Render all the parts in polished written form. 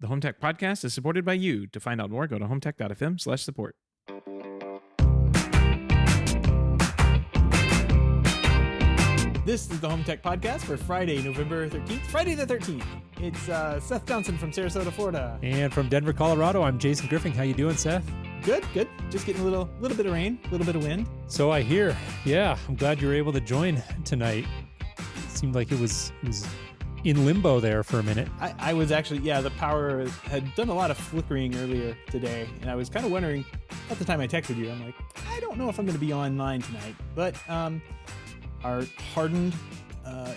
The Home Tech Podcast is supported by you. To find out more, go to HomeTech.fm/support. This is the Home Tech Podcast for Friday, November 13th. Friday the 13th. It's Seth Johnson from Sarasota, Florida. And from Denver, Colorado, I'm Jason Griffin. How you doing, Seth? Good. Just getting a little bit of rain, a little bit of wind. So I hear. Yeah, I'm glad you were able to join tonight. It seemed like it was in limbo there for a minute. I was actually, the power had done a lot of flickering earlier today, and I was kind of wondering, at the time I texted you, I'm like, I don't know if I'm going to be online tonight, but our hardened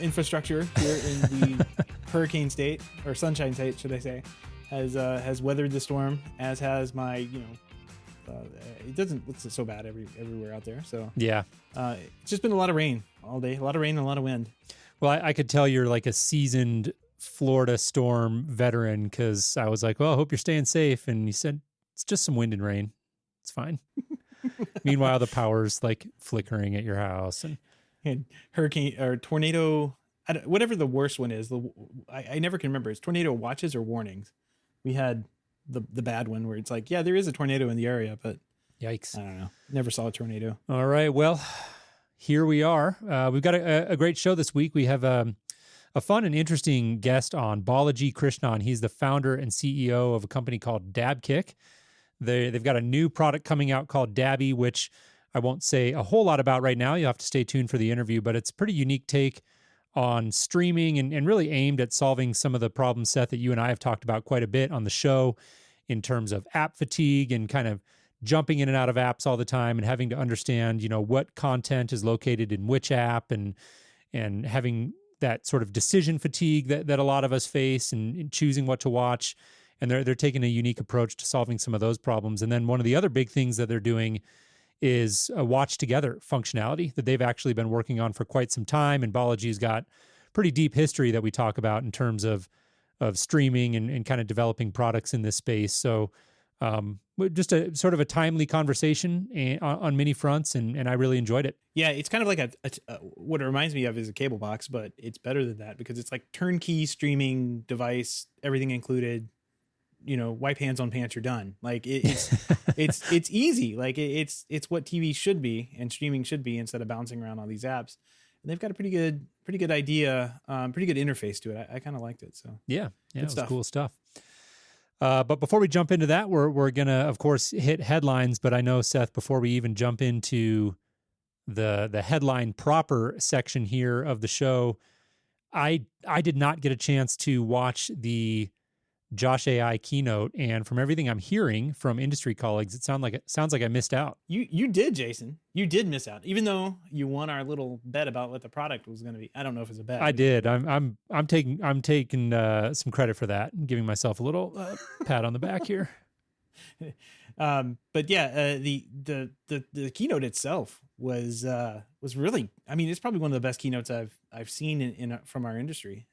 infrastructure here in the hurricane state, or sunshine state, should I say, has weathered the storm, as has my, it doesn't look so bad everywhere out there. So yeah, it's just been a lot of rain all day, a lot of rain and a lot of wind. Well, I could tell you're like a seasoned Florida storm veteran, because I was like, well, I hope you're staying safe. And you said, it's just some wind and rain. It's fine. Meanwhile, the power's like flickering at your house. And hurricane or tornado, whatever the worst one is. I never can remember. It's tornado watches or warnings. We had the bad one where it's like, yeah, there is a tornado in the area, but yikes. I don't know. Never saw a tornado. All right. Well, here we are. We've got a great show this week. We have a fun and interesting guest on, Balaji Krishnan. He's the founder and CEO of a company called Dabkick. They've got a new product coming out called Dabby, which I won't say a whole lot about right now. You'll have to stay tuned for the interview, but it's a pretty unique take on streaming and really aimed at solving some of the problems, Seth, that you and I have talked about quite a bit on the show in terms of app fatigue and kind of jumping in and out of apps all the time and having to understand, what content is located in which app and having that sort of decision fatigue that a lot of us face and choosing what to watch. And they're taking a unique approach to solving some of those problems. And then one of the other big things that they're doing is a watch together functionality that they've actually been working on for quite some time. And Balaji's got pretty deep history that we talk about in terms of streaming and kind of developing products in this space. So just a sort of a timely conversation on many fronts, and I really enjoyed it. Yeah, it's kind of like what it reminds me of is a cable box, but it's better than that because it's like turnkey streaming device, everything included. Wipe hands on pants, you're done. Like it's it's easy. Like it's what TV should be and streaming should be instead of bouncing around all these apps. And they've got a pretty good idea, pretty good interface to it. I kind of liked it. So yeah, it was cool stuff. But before we jump into that, we're gonna, of course, hit headlines. But I know, Seth, before we even jump into the headline proper section here of the show, I did not get a chance to watch the Josh.ai keynote, and from everything I'm hearing from industry colleagues, it sounds like I missed out. You did, Jason. You did miss out, even though you won our little bet about what the product was going to be. I don't know if it's a bet. I did. I'm taking some credit for that and giving myself a little pat on the back here. But yeah, the keynote itself was really. I mean, it's probably one of the best keynotes I've seen in from our industry.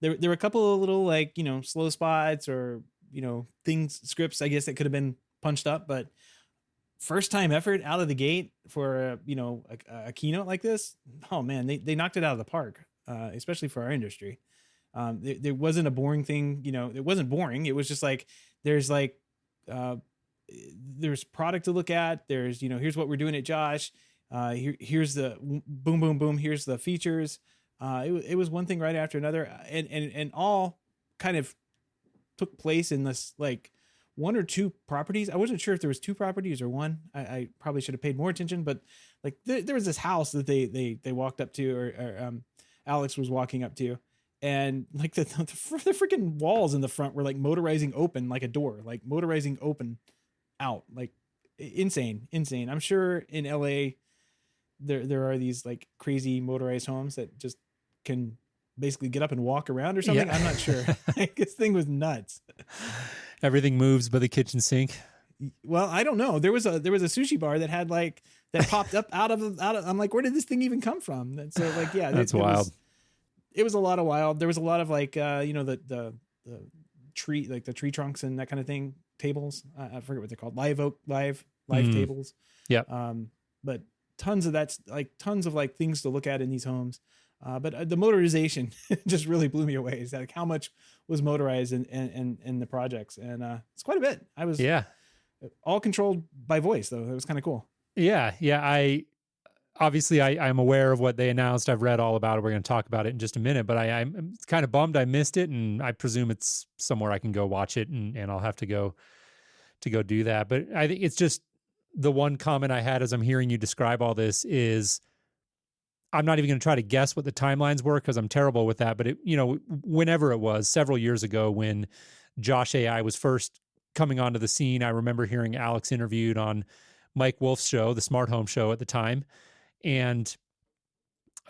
There were a couple of little slow spots or scripts I guess that could have been punched up, but first time effort out of the gate for a keynote like this, oh man, they knocked it out of the park, especially for our industry. There wasn't a boring thing, it wasn't boring. It was just like there's product to look at. There's here's what we're doing at Josh. Here's the boom boom boom. Here's the features. It was one thing right after another, and all kind of took place in this like one or two properties. I wasn't sure if there was two properties or one. I probably should have paid more attention, but like there was this house that they walked up to, or Alex was walking up to, and like the freaking walls in the front were like motorizing open like a door, like motorizing open out, like insane. I'm sure in LA there are these like crazy motorized homes that just can basically get up and walk around or something. Yeah. I'm not sure. This thing was nuts. Everything moves but the kitchen sink. Well, I don't know. There was a sushi bar that had like that popped up out of. I'm like, where did this thing even come from? And so like, yeah, that's wild. It was a lot of wild. There was a lot of like, the tree, like the tree trunks and that kind of thing. Tables. I forget what they're called. Live tables. Yeah. But tons of that's like tons of like things to look at in these homes. But the motorization just really blew me away. Is that like how much was motorized in the projects? And it's quite a bit. I was all controlled by voice, though. It was kind of cool. Yeah. I'm aware of what they announced. I've read all about it. We're going to talk about it in just a minute, but I'm kind of bummed I missed it, and I presume it's somewhere I can go watch it, and I'll have to go do that. But I think it's just the one comment I had as I'm hearing you describe all this is I'm not even going to try to guess what the timelines were because I'm terrible with that. But whenever it was, several years ago when Josh.ai was first coming onto the scene, I remember hearing Alex interviewed on Mike Wolf's show, the Smart Home Show at the time. And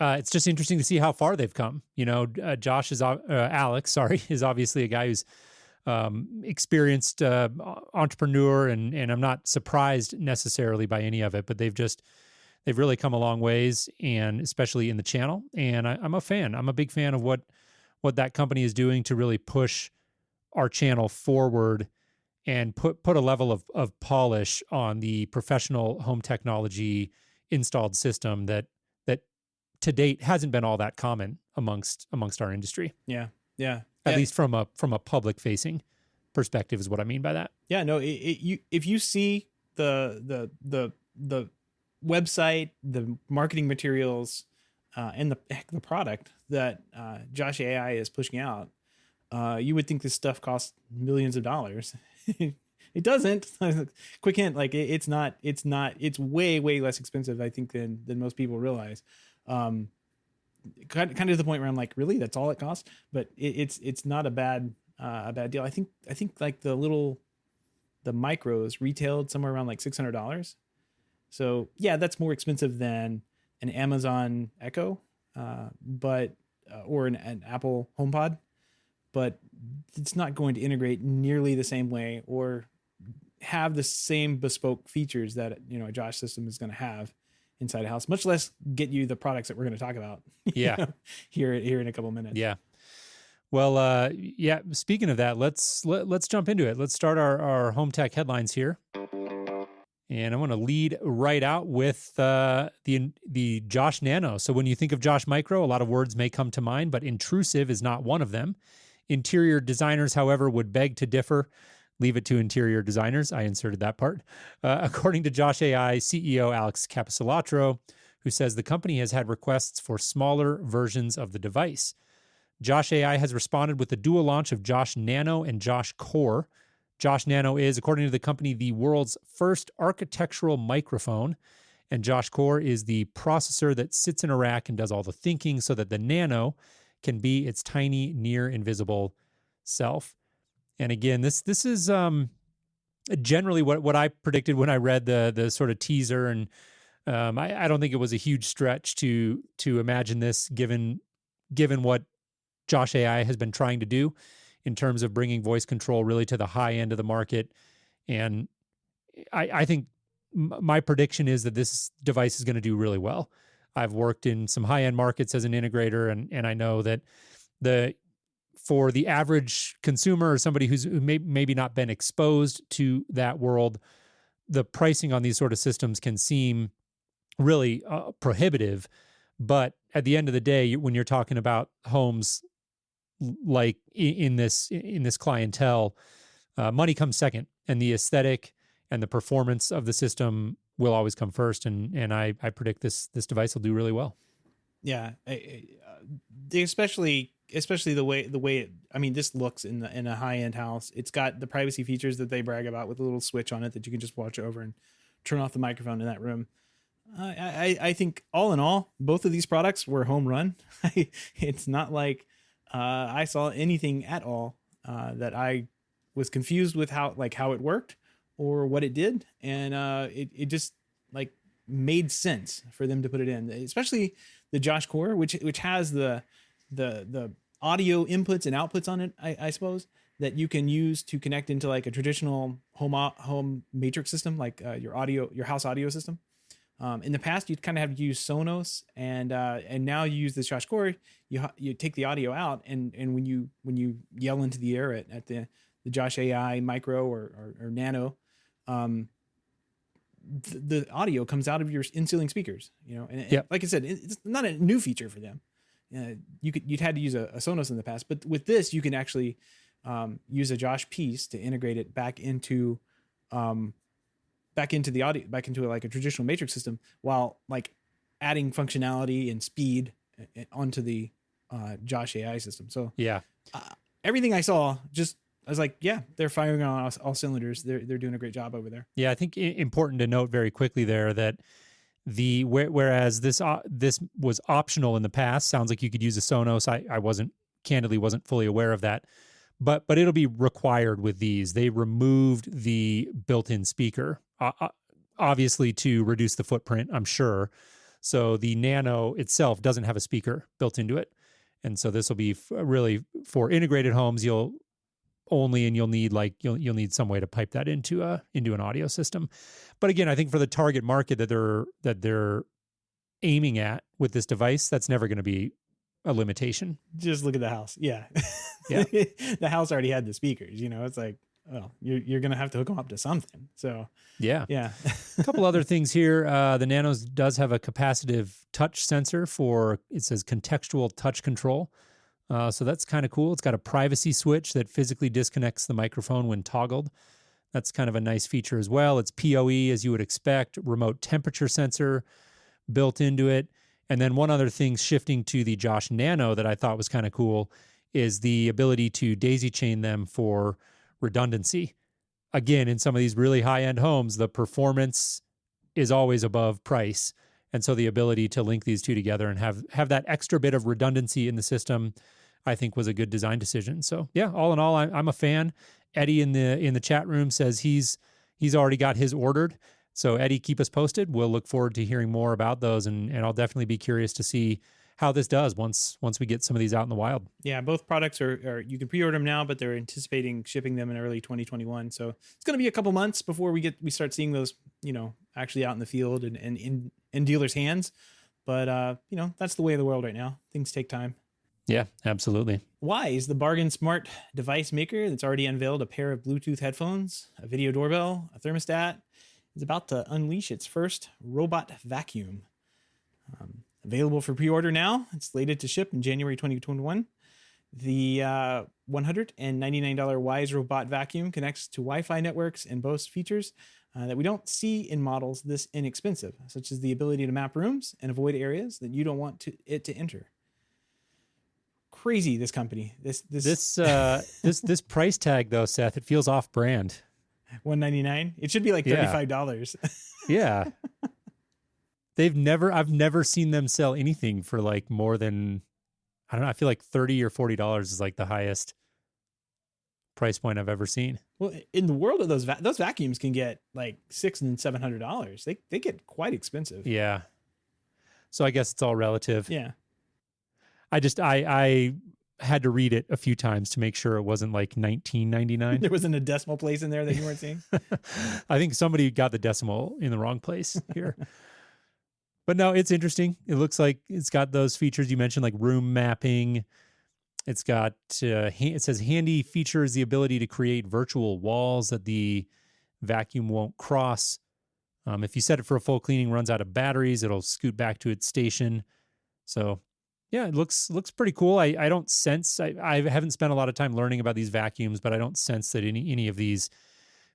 it's just interesting to see how far they've come. Alex is obviously a guy who's experienced entrepreneur, and I'm not surprised necessarily by any of it, but they've really come a long ways, and especially in the channel. And I'm a fan. I'm a big fan of what that company is doing to really push our channel forward and put a level of polish on the professional home technology installed system that to date hasn't been all that common amongst our industry. Yeah. At least from a public facing perspective is what I mean by that. Yeah, no, if you see the website, the marketing materials, and the product that Josh.ai is pushing out, you would think this stuff costs millions of dollars. It doesn't. Quick hint, like it's not. It's way less expensive, I think, than most people realize. Kind of to the point where I'm like, really, that's all it costs? But it's not a bad deal. I think like the micros retailed somewhere around like $600. So yeah, that's more expensive than an Amazon Echo, or an Apple HomePod, but it's not going to integrate nearly the same way or have the same bespoke features that a Josh system is going to have inside a house, much less get you the products that we're going to talk about here in a couple of minutes. Yeah. Well, speaking of that, let's jump into it. Let's start our home tech headlines here. And I want to lead right out with the Josh Nano. So when you think of Josh Micro, a lot of words may come to mind, but intrusive is not one of them. Interior designers, however, would beg to differ. Leave it to interior designers. I inserted that part. According to Josh.ai CEO Alex Capisulatro, who says the company has had requests for smaller versions of the device. Josh.ai has responded with the dual launch of Josh Nano and Josh Core. Josh Nano is, according to the company, the world's first architectural microphone, and Josh Core is the processor that sits in a rack and does all the thinking so that the Nano can be its tiny, near invisible self. And again, this is generally what I predicted when I read the sort of teaser, and I don't think it was a huge stretch to imagine this, given what Josh.ai has been trying to do in terms of bringing voice control really to the high end of the market. And I think my prediction is that this device is going to do really well. I've worked in some high end markets as an integrator, and I know that for the average consumer or somebody who maybe not been exposed to that world, the pricing on these sort of systems can seem really prohibitive. But at the end of the day, when you're talking about homes like in this clientele, money comes second, and the aesthetic and the performance of the system will always come first. And I predict this device will do really well. Yeah, especially the way it, I mean, this looks in a high end house. It's got the privacy features that they brag about with a little switch on it that you can just watch over and turn off the microphone in that room. I think all in all, both of these products were home run. It's not like I saw anything at all that I was confused with how it worked or what it did, and it just like made sense for them to put it in, especially the Josh Core, which has the audio inputs and outputs on it, I suppose, that you can use to connect into like a traditional home matrix system, like your house audio system. In the past, you'd kind of have to use Sonos, and now you use this Josh Core. You take the audio out, and when you yell into the air at the Josh.ai Micro or Nano, the audio comes out of your in-ceiling speakers. And yep. Like I said, it's not a new feature for them. you'd had to use a Sonos in the past, but with this, you can actually use a Josh piece to integrate it back into the audio, back into like a traditional matrix system, while like adding functionality and speed onto the Josh.ai system. So Yeah. Everything I saw, I was like, yeah, they're firing on all cylinders. They're doing a great job over there. Yeah, I think important to note very quickly there that whereas this was optional in the past, sounds like you could use a Sonos. I wasn't fully aware of that, but it'll be required with these. They removed the built-in speaker, obviously to reduce the footprint, I'm sure. So the Nano itself doesn't have a speaker built into it, and so this will be really for integrated homes. You'll need some way to pipe that into an audio system. But again, I think for the target market that they're aiming at with this device, that's never going to be a limitation. Just look at the house. Yeah. Yeah. The house already had the speakers, it's like, well, you're going to have to hook them up to something. So yeah. Yeah. A couple other things here. The Nanos does have a capacitive touch sensor for, it says contextual touch control. So that's kind of cool. It's got a privacy switch that physically disconnects the microphone when toggled. That's kind of a nice feature as well. It's PoE, as you would expect, remote temperature sensor built into it. And then one other thing shifting to the Josh Nano that I thought was kind of cool is the ability to daisy chain them for redundancy. Again, in some of these really high-end homes, the performance is always above price. And so the ability to link these two together and have that extra bit of redundancy in the system, I think was a good design decision. So yeah, all in all, I'm a fan. Eddie in the chat room says he's already got his ordered. So Eddie, keep us posted. We'll look forward to hearing more about those, and I'll definitely be curious to see how this does once we get some of these out in the wild. Yeah, both products are you can pre-order them now, but they're anticipating shipping them in early 2021. So it's going to be a couple months before we start seeing those, actually out in the field and in dealers' hands. But that's the way of the world right now. Things take time. Yeah, absolutely. Wyze, the bargain smart device maker that's already unveiled a pair of Bluetooth headphones, a video doorbell, a thermostat, is about to unleash its first robot vacuum. Available for pre-order now. It's slated to ship in January 2021. The $199 Wyze robot vacuum connects to Wi-Fi networks and boasts features that we don't see in models this inexpensive, such as the ability to map rooms and avoid areas that you don't want it to enter. Crazy, this company. This price tag though, Seth, it feels off-brand. $199. It should be like $35. Yeah. I've never seen them sell anything for like more than, I don't know, I feel like $30 or $40 is like the highest price point I've ever seen. Well, in the world of those vacuums can get like $600 and $700. They get quite expensive. Yeah. So I guess it's all relative. Yeah. I had to read it a few times to make sure it wasn't like $19.99. There wasn't a decimal place in there that you weren't seeing. I think somebody got the decimal in the wrong place here. But no, it's interesting. It looks like it's got those features you mentioned, like room mapping. It's got, it says handy features the ability to create virtual walls that the vacuum won't cross. If you set it for a full cleaning, runs out of batteries, it'll scoot back to its station. So yeah, it looks pretty cool. I don't sense, I haven't spent a lot of time learning about these vacuums, but I don't sense that any of these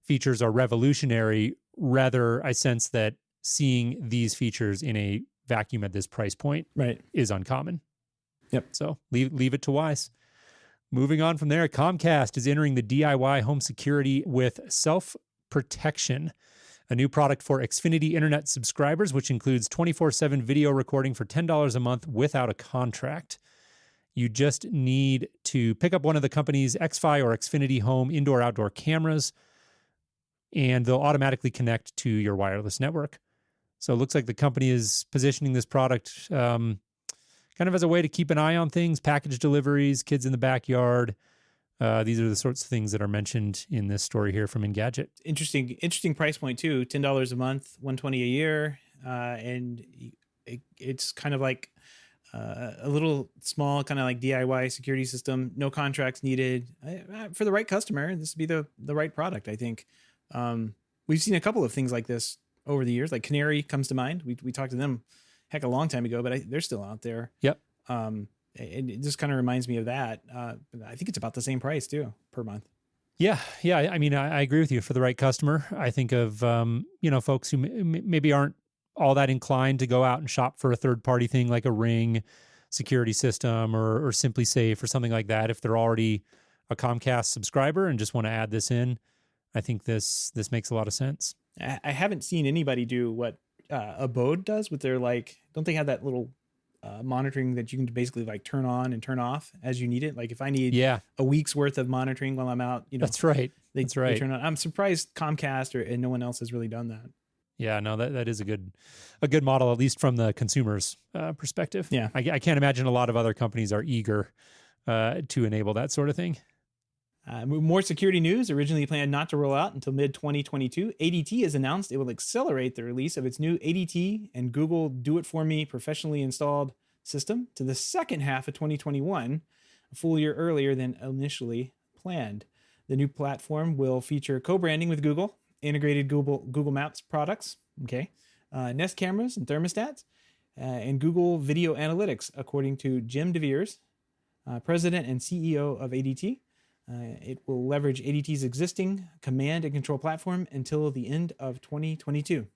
features are revolutionary. Rather, I sense that seeing these features in a vacuum at this price point is uncommon. Yep. So leave it to Wyze. Moving on from there, Comcast is entering the DIY home security with self-protection, a new product for Xfinity Internet subscribers, which includes 24/7 video recording for $10 a month without a contract. You just need to pick up one of the company's Xfi or Xfinity Home indoor-outdoor cameras, and they'll automatically connect to your wireless network. So it looks like the company is positioning this product kind of as a way to keep an eye on things, package deliveries, kids in the backyard. These are the sorts of things that are mentioned in this story here from Engadget. Interesting price point too. $10 a month, $120 a year, and it's kind of like a little small, kind of like DIY security system. No contracts needed. For the right customer, this would be the right product, I think. We've seen a couple of things like this over the years. Like Canary comes to mind. We talked to them a long time ago, but they're still out there. Yep. And it just kind of reminds me of that. I think it's about the same price too per month. Yeah. I mean, I agree with you. For the right customer, I think of, folks who maybe aren't all that inclined to go out and shop for a third-party thing like a Ring security system or Simply Safe or something like that. If they're already a Comcast subscriber and just want to add this in, I think this makes a lot of sense. I haven't seen anybody do what Abode does with their don't they have that little monitoring that you can basically turn on and turn off as you need it? Like if I need a week's worth of monitoring while I'm out, that's right. They turn on. I'm surprised Comcast and no one else has really done that. Yeah, no, that is a good model, at least from the consumer's perspective. Yeah, I can't imagine a lot of other companies are eager to enable that sort of thing. More security news. Originally planned not to roll out until mid-2022, ADT has announced it will accelerate the release of its new ADT and Google Do It For Me professionally installed system to the second half of 2021, a full year earlier than initially planned. The new platform will feature co-branding with Google, integrated Google Maps products, Nest cameras and thermostats, and Google Video Analytics, according to Jim DeVeers, President and CEO of ADT. It will leverage ADT's existing command and control platform until the end of 2022.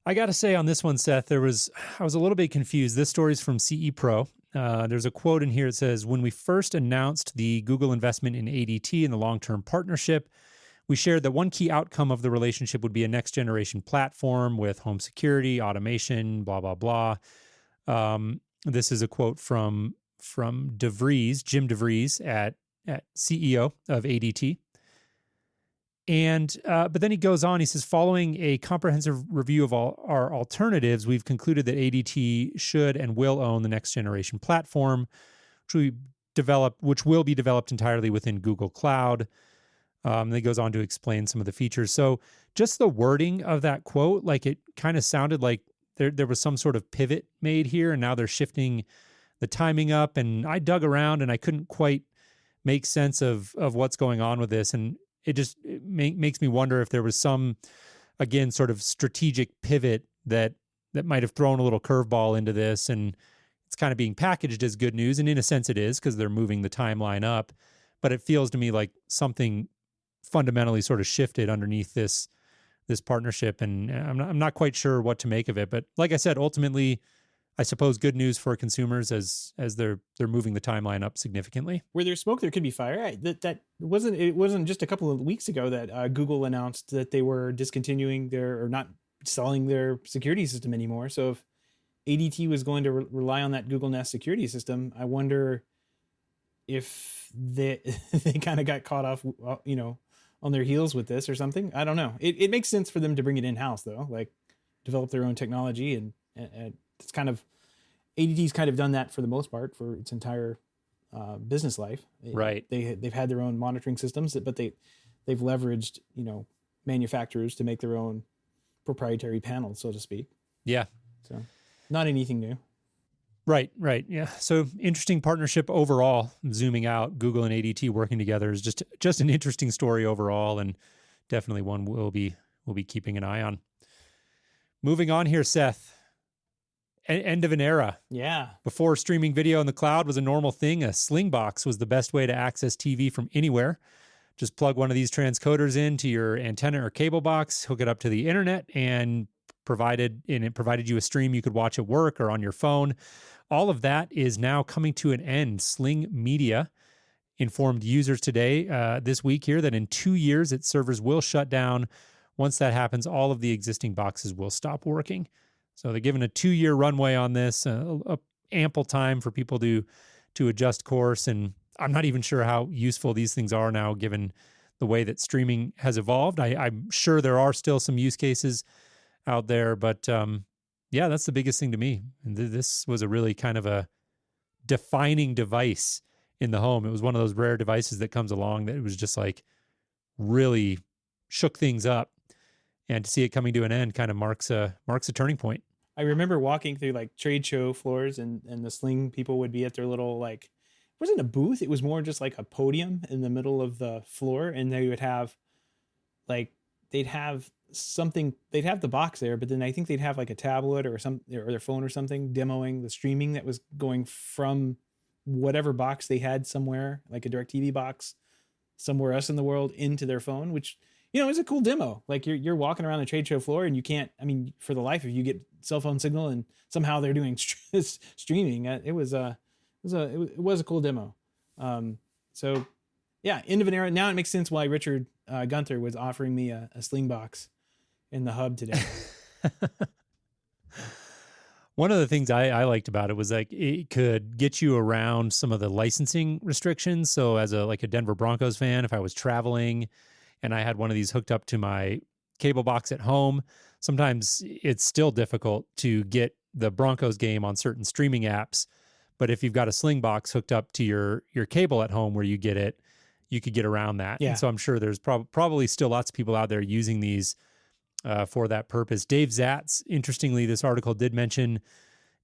I got to say on this one, Seth, I was a little bit confused. This story is from CE Pro. There's a quote in here that says, when we first announced the Google investment in ADT and the long-term partnership, we shared that one key outcome of the relationship would be a next-generation platform with home security, automation, blah, blah, blah. This is a quote from DeVries, Jim DeVries at CEO of ADT. And but then he goes on, he says, following a comprehensive review of all our alternatives, we've concluded that ADT should and will own the next generation platform, which will be developed entirely within Google Cloud. And he goes on to explain some of the features. So just the wording of that quote, it kind of sounded like there was some sort of pivot made here, and now they're shifting the timing up. And I dug around and I couldn't quite make sense of what's going on with this. And it makes me wonder if there was some, again, sort of strategic pivot that might have thrown a little curveball into this. And it's kind of being packaged as good news. And in a sense it is, because they're moving the timeline up. But it feels to me like something fundamentally sort of shifted underneath this partnership. And I'm not quite sure what to make of it. But like I said, ultimately, I suppose good news for consumers as they're moving the timeline up significantly. Where there's smoke, there could be fire. It wasn't just a couple of weeks ago that Google announced that they were discontinuing or not selling their security system anymore. So if ADT was going to rely on that Google Nest security system, I wonder if they kind of got caught off, on their heels with this or something. I don't know. It makes sense for them to bring it in house though, develop their own technology and it's kind of ADT's kind of done that for the most part for its entire business life. Right. They've had their own monitoring systems, but they've leveraged manufacturers to make their own proprietary panels, so to speak. Yeah. So not anything new. Right. Yeah. So interesting partnership overall. Zooming out, Google and ADT working together is just an interesting story overall, and definitely one we'll be keeping an eye on. Moving on here, Seth. End of an era. Yeah. Before streaming video in the cloud was a normal thing, a sling box was the best way to access TV from anywhere. Just plug one of these transcoders into your antenna or cable box, hook it up to the internet, and it provided you a stream you could watch at work or on your phone. All of that is now coming to an end. Sling Media informed users today, this week here, that in 2 years its servers will shut down. Once that happens, all of the existing boxes will stop working. So they're given a 2-year runway on this, ample time for people to adjust course. And I'm not even sure how useful these things are now, given the way that streaming has evolved. I'm sure there are still some use cases out there, but yeah, that's the biggest thing to me. And this was a really kind of a defining device in the home. It was one of those rare devices that comes along that it was just really shook things up. And to see it coming to an end kind of marks a turning point. I remember walking through trade show floors and the Sling people would be at their little it wasn't a booth. It was more just a podium in the middle of the floor. And they would have they they'd have something, they'd have the box there, but then I think they'd have like a tablet or their phone or something demoing the streaming that was going from whatever box they had somewhere, like a DirecTV box somewhere else in the world, into their phone, which, is a cool demo. Like you're walking around the trade show floor and you can't, for the life of you, get cell phone signal and somehow they're doing streaming. It was a cool demo. So yeah, end of an era. Now it makes sense why Richard Gunther was offering me a Sling box in the hub today. One of the things I liked about it was like it could get you around some of the licensing restrictions. So as a Denver Broncos fan, if I was traveling and I had one of these hooked up to my cable box at home, sometimes it's still difficult to get the Broncos game on certain streaming apps. But if you've got a Sling box hooked up to your cable at home where you get it, you could get around that. Yeah. And so I'm sure there's probably still lots of people out there using these for that purpose. Dave Zatz, interestingly, this article did mention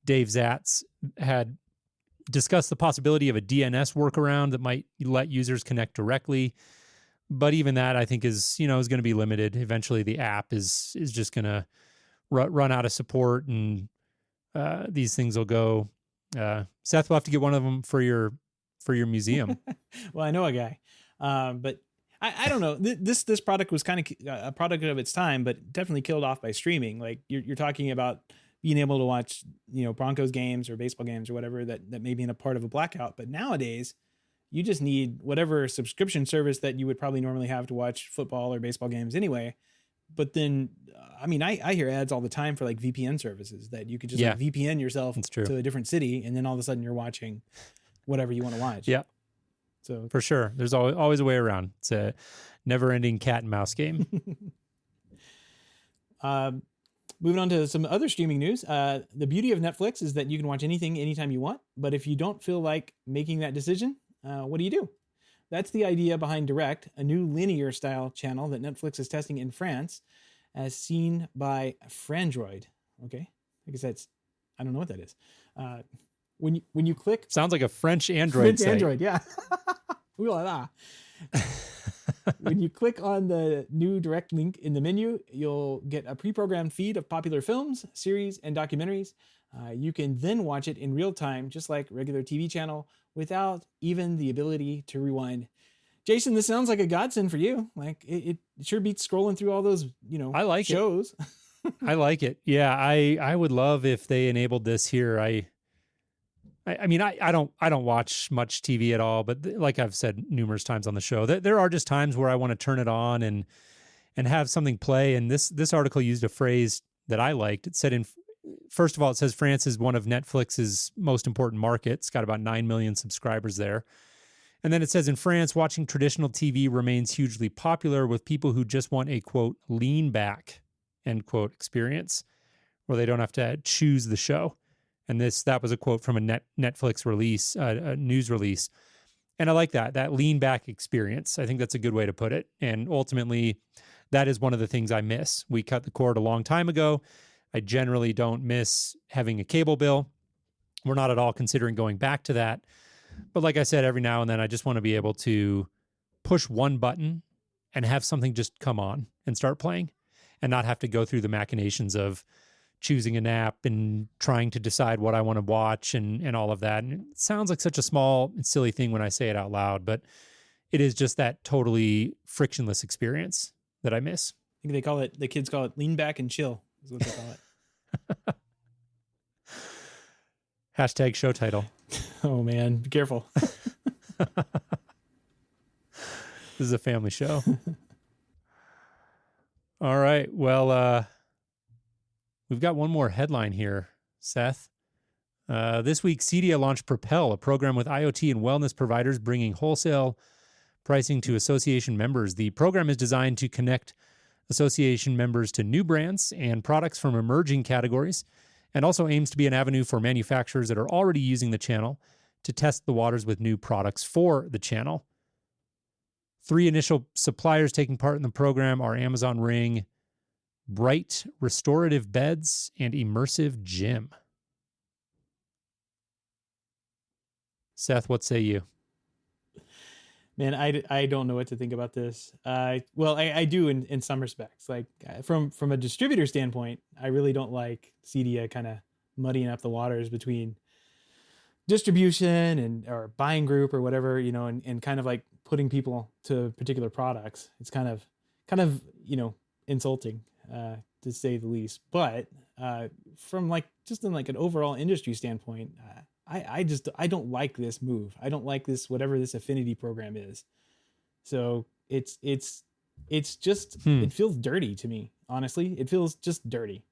Dave Zatz had discussed the possibility of a DNS workaround that might let users connect directly. But even that, I think, is going to be limited. Eventually, the app is just going to run out of support, and these things will go. Seth, we'll have to get one of them for your museum. Well, I know a guy, but I don't know. This product was kind of a product of its time, but definitely killed off by streaming. Like you're talking about being able to watch, Broncos games or baseball games or whatever that may be in a part of a blackout. But nowadays, you just need whatever subscription service that you would probably normally have to watch football or baseball games anyway. But then, I hear ads all the time for like VPN services that you could just VPN yourself to a different city, and then all of a sudden you're watching whatever you want to watch. Yeah. So for sure, there's always a way around. It's a never-ending cat and mouse game. Moving on to some other streaming news. The beauty of Netflix is that you can watch anything anytime you want. But if you don't feel like making that decision, what do you do? That's the idea behind Direct, a new linear style channel that Netflix is testing in France, as seen by Frandroid. Okay, I guess I don't know what that is. When you click, sounds like a French Android site. Android, yeah. Ooh la la. When you click on the new Direct link in the menu, you'll get a pre-programmed feed of popular films, series, and documentaries. You can then watch it in real time, just like regular TV channel, without even the ability to rewind. Jason, this sounds like a godsend for you. Like it sure beats scrolling through all those, I like shows. I like it. Yeah, I would love if they enabled this here. I don't watch much TV at all, but like I've said numerous times on the show, there are just times where I want to turn it on and have something play. And this article used a phrase that I liked. It said, first of all, it says France is one of Netflix's most important markets. It's got about 9 million subscribers there. And then it says, in France, watching traditional TV remains hugely popular with people who just want a, quote, lean back, end quote, experience, where they don't have to choose the show. And that was a quote from a Netflix release, a news release. And I like that lean back experience. I think that's a good way to put it. And ultimately, that is one of the things I miss. We cut the cord a long time ago. I generally don't miss having a cable bill. We're not at all considering going back to that. But like I said, every now and then, I just want to be able to push one button and have something just come on and start playing and not have to go through the machinations of choosing an app and trying to decide what I want to watch and all of that. And it sounds like such a small and silly thing when I say it out loud, but it is just that totally frictionless experience that I miss. I think the kids call it lean back and chill is what they call it. Hashtag show title. Oh man, be careful. This is a family show. All right. Well, we've got one more headline here, Seth. This week, CEDIA launched Propel, a program with IoT and wellness providers bringing wholesale pricing to association members. The program is designed to connect association members to new brands and products from emerging categories, and also aims to be an avenue for manufacturers that are already using the channel to test the waters with new products for the channel. 3 initial suppliers taking part in the program are Amazon Ring, Bright Restorative Beds, and Immersive Gym. Seth, what say you? Man, I don't know what to think about this. Well, I do in some respects. Like from a distributor standpoint, I really don't like Cedia kind of muddying up the waters between distribution and or buying group or whatever, and kind of like putting people to particular products. It's kind of insulting, to say the least. But from like just in like an overall industry standpoint, I don't like this move. I don't like this, whatever this affinity program is. So it's just, it feels dirty to me. Honestly, it feels just dirty.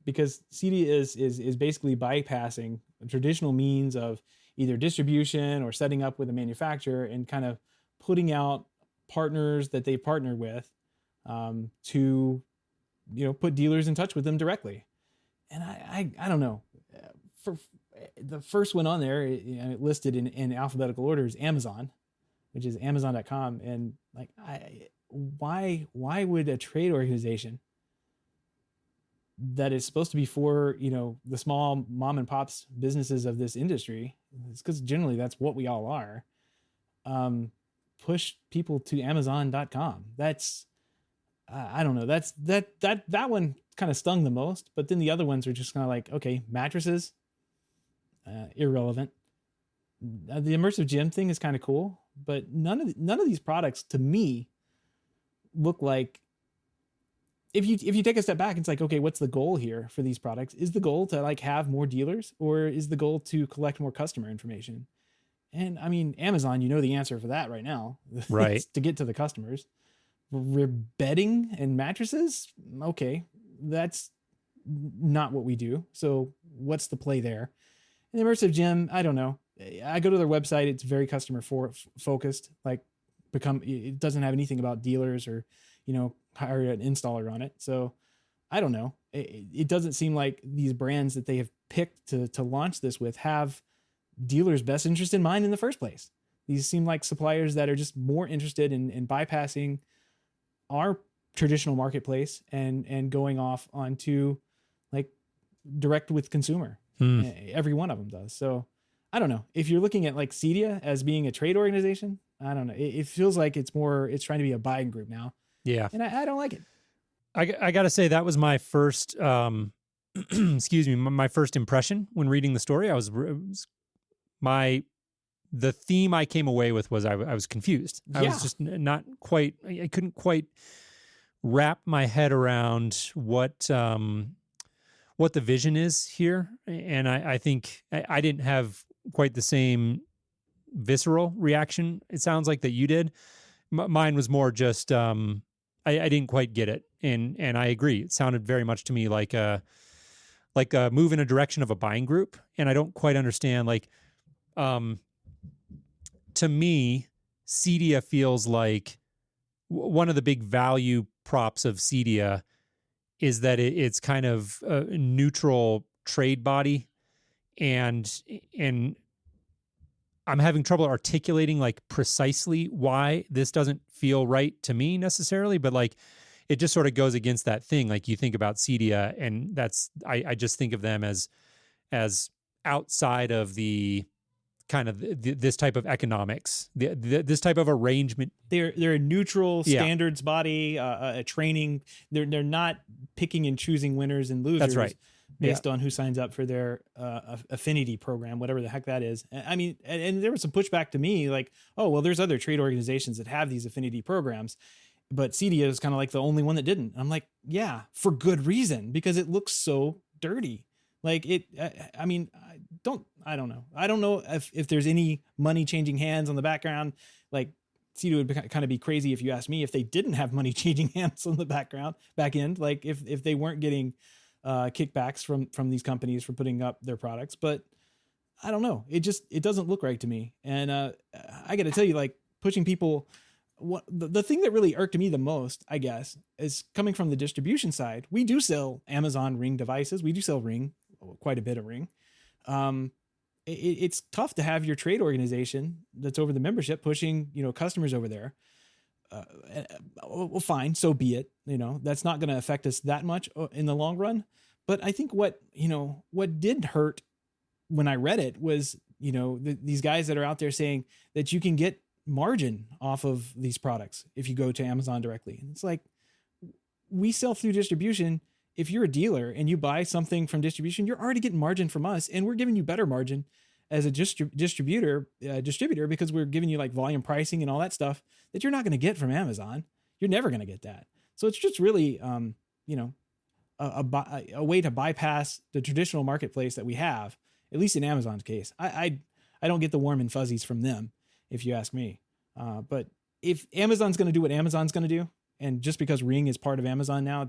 Because CD is basically bypassing traditional means of either distribution or setting up with a manufacturer and kind of putting out partners that they partner with, to, put dealers in touch with them directly. And I don't know. For the first one on there, listed in alphabetical order is Amazon, which is Amazon.com. And like, why would a trade organization that is supposed to be for, the small mom and pops businesses of this industry, it's because generally that's what we all are, push people to Amazon.com? That's, I don't know. That one kind of stung the most, but then the other ones are just kind of like, okay, mattresses, irrelevant. The immersive gym thing is kind of cool, but none of these products to me look like, if you take a step back, it's like, okay, what's the goal here for these products? Is the goal to like have more dealers, or is the goal to collect more customer information? And I mean, Amazon, the answer for that right now, right? To get to the customers. Bedding and mattresses, okay, that's not what we do. So what's the play there? And the immersive gym, I don't know. I go to their website; it's very customer focused. Like, it doesn't have anything about dealers or, hire an installer on it. So I don't know. It doesn't seem like these brands that they have picked to launch this with have dealers' best interest in mind in the first place. These seem like suppliers that are just more interested in bypassing our traditional marketplace and going off onto like direct with consumer. Every one of them does. So I don't know. If you're looking at like Cedia as being a trade organization, I don't know. It feels like it's trying to be a buying group now. Yeah. And I don't like it. I got to say that was my first, excuse me, my first impression when reading the story. The theme I came away with was I was confused. I was just not quite, I couldn't quite wrap my head around what the vision is here. And I think I didn't have quite the same visceral reaction, it sounds like, that you did. Mine was more just, I didn't quite get it. And I agree. It sounded very much to me like a move in a direction of a buying group. And I don't quite understand, to me, Cedia feels like one of the big value props of Cedia is that it's kind of a neutral trade body. And I'm having trouble articulating like precisely why this doesn't feel right to me necessarily, but like it just sort of goes against that thing. Like you think about Cedia, and that's, I just think of them as outside of the kind of this type of economics, this type of arrangement. They're a neutral standards body, a training. They're not picking and choosing winners and losers. That's right. Based on who signs up for their affinity program, whatever the heck that is. I mean, and there was some pushback to me, like, oh, well, there's other trade organizations that have these affinity programs, but Cedia is kind of like the only one that didn't. I'm like, yeah, for good reason, because it looks so dirty. Like I mean, I don't know. I don't know if there's any money changing hands on the background. Like Cedia would kind of be crazy if you asked me if they didn't have money changing hands on the back end. Like if they weren't getting kickbacks from these companies for putting up their products, but I don't know. It doesn't look right to me. And I got to tell you, like pushing people, the thing that really irked me the most, I guess, is coming from the distribution side. We do sell Amazon Ring devices. We do sell Ring, quite a bit of Ring. It's tough to have your trade organization that's over the membership pushing, customers over there. Well, fine, so be it. That's not going to affect us that much in the long run. But I think what did hurt when I read it was, these guys that are out there saying that you can get margin off of these products if you go to Amazon directly. And it's like, we sell through distribution. If you're a dealer and you buy something from distribution, you're already getting margin from us, and we're giving you better margin as a distributor because we're giving you like volume pricing and all that stuff that you're not going to get from Amazon. You're never going to get that. So it's just really, a way to bypass the traditional marketplace that we have, at least in Amazon's case. I don't get the warm and fuzzies from them, if you ask me. But if Amazon's going to do what Amazon's going to do, and just because Ring is part of Amazon now,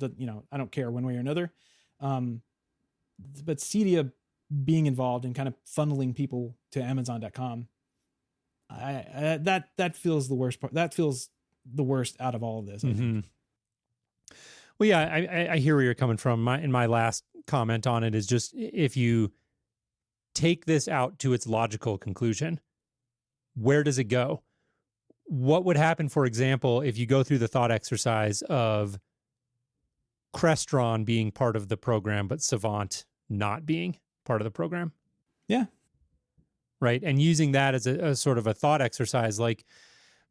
I don't care one way or another. But Cedia being involved and kind of funneling people to Amazon.com, that feels the worst part. That feels the worst out of all of this. Mm-hmm. Well, yeah, I hear where you're coming from. My last comment on it is just, if you take this out to its logical conclusion, where does it go? What would happen, for example, if you go through the thought exercise of Crestron being part of the program, but Savant not being part of the program? Yeah. Right. And using that as a sort of a thought exercise, like,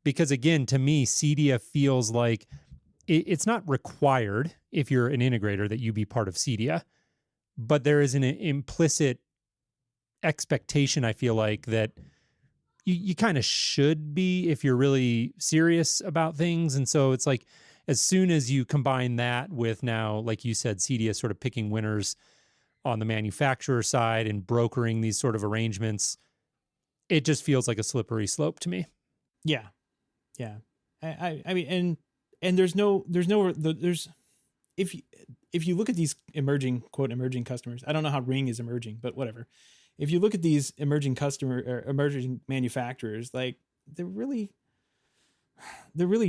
because again, to me, Cedia feels like it's not required if you're an integrator that you be part of Cedia, but there is an implicit expectation, I feel like, that you kind of should be if you're really serious about things. And so it's like, as soon as you combine that with now, like you said, Cedia sort of picking winners on the manufacturer side and brokering these sort of arrangements, it just feels like a slippery slope to me. Yeah. Yeah. I mean, and if you look at these emerging customers, I don't know how Ring is emerging, but whatever. If you look at these emerging manufacturers, like they're really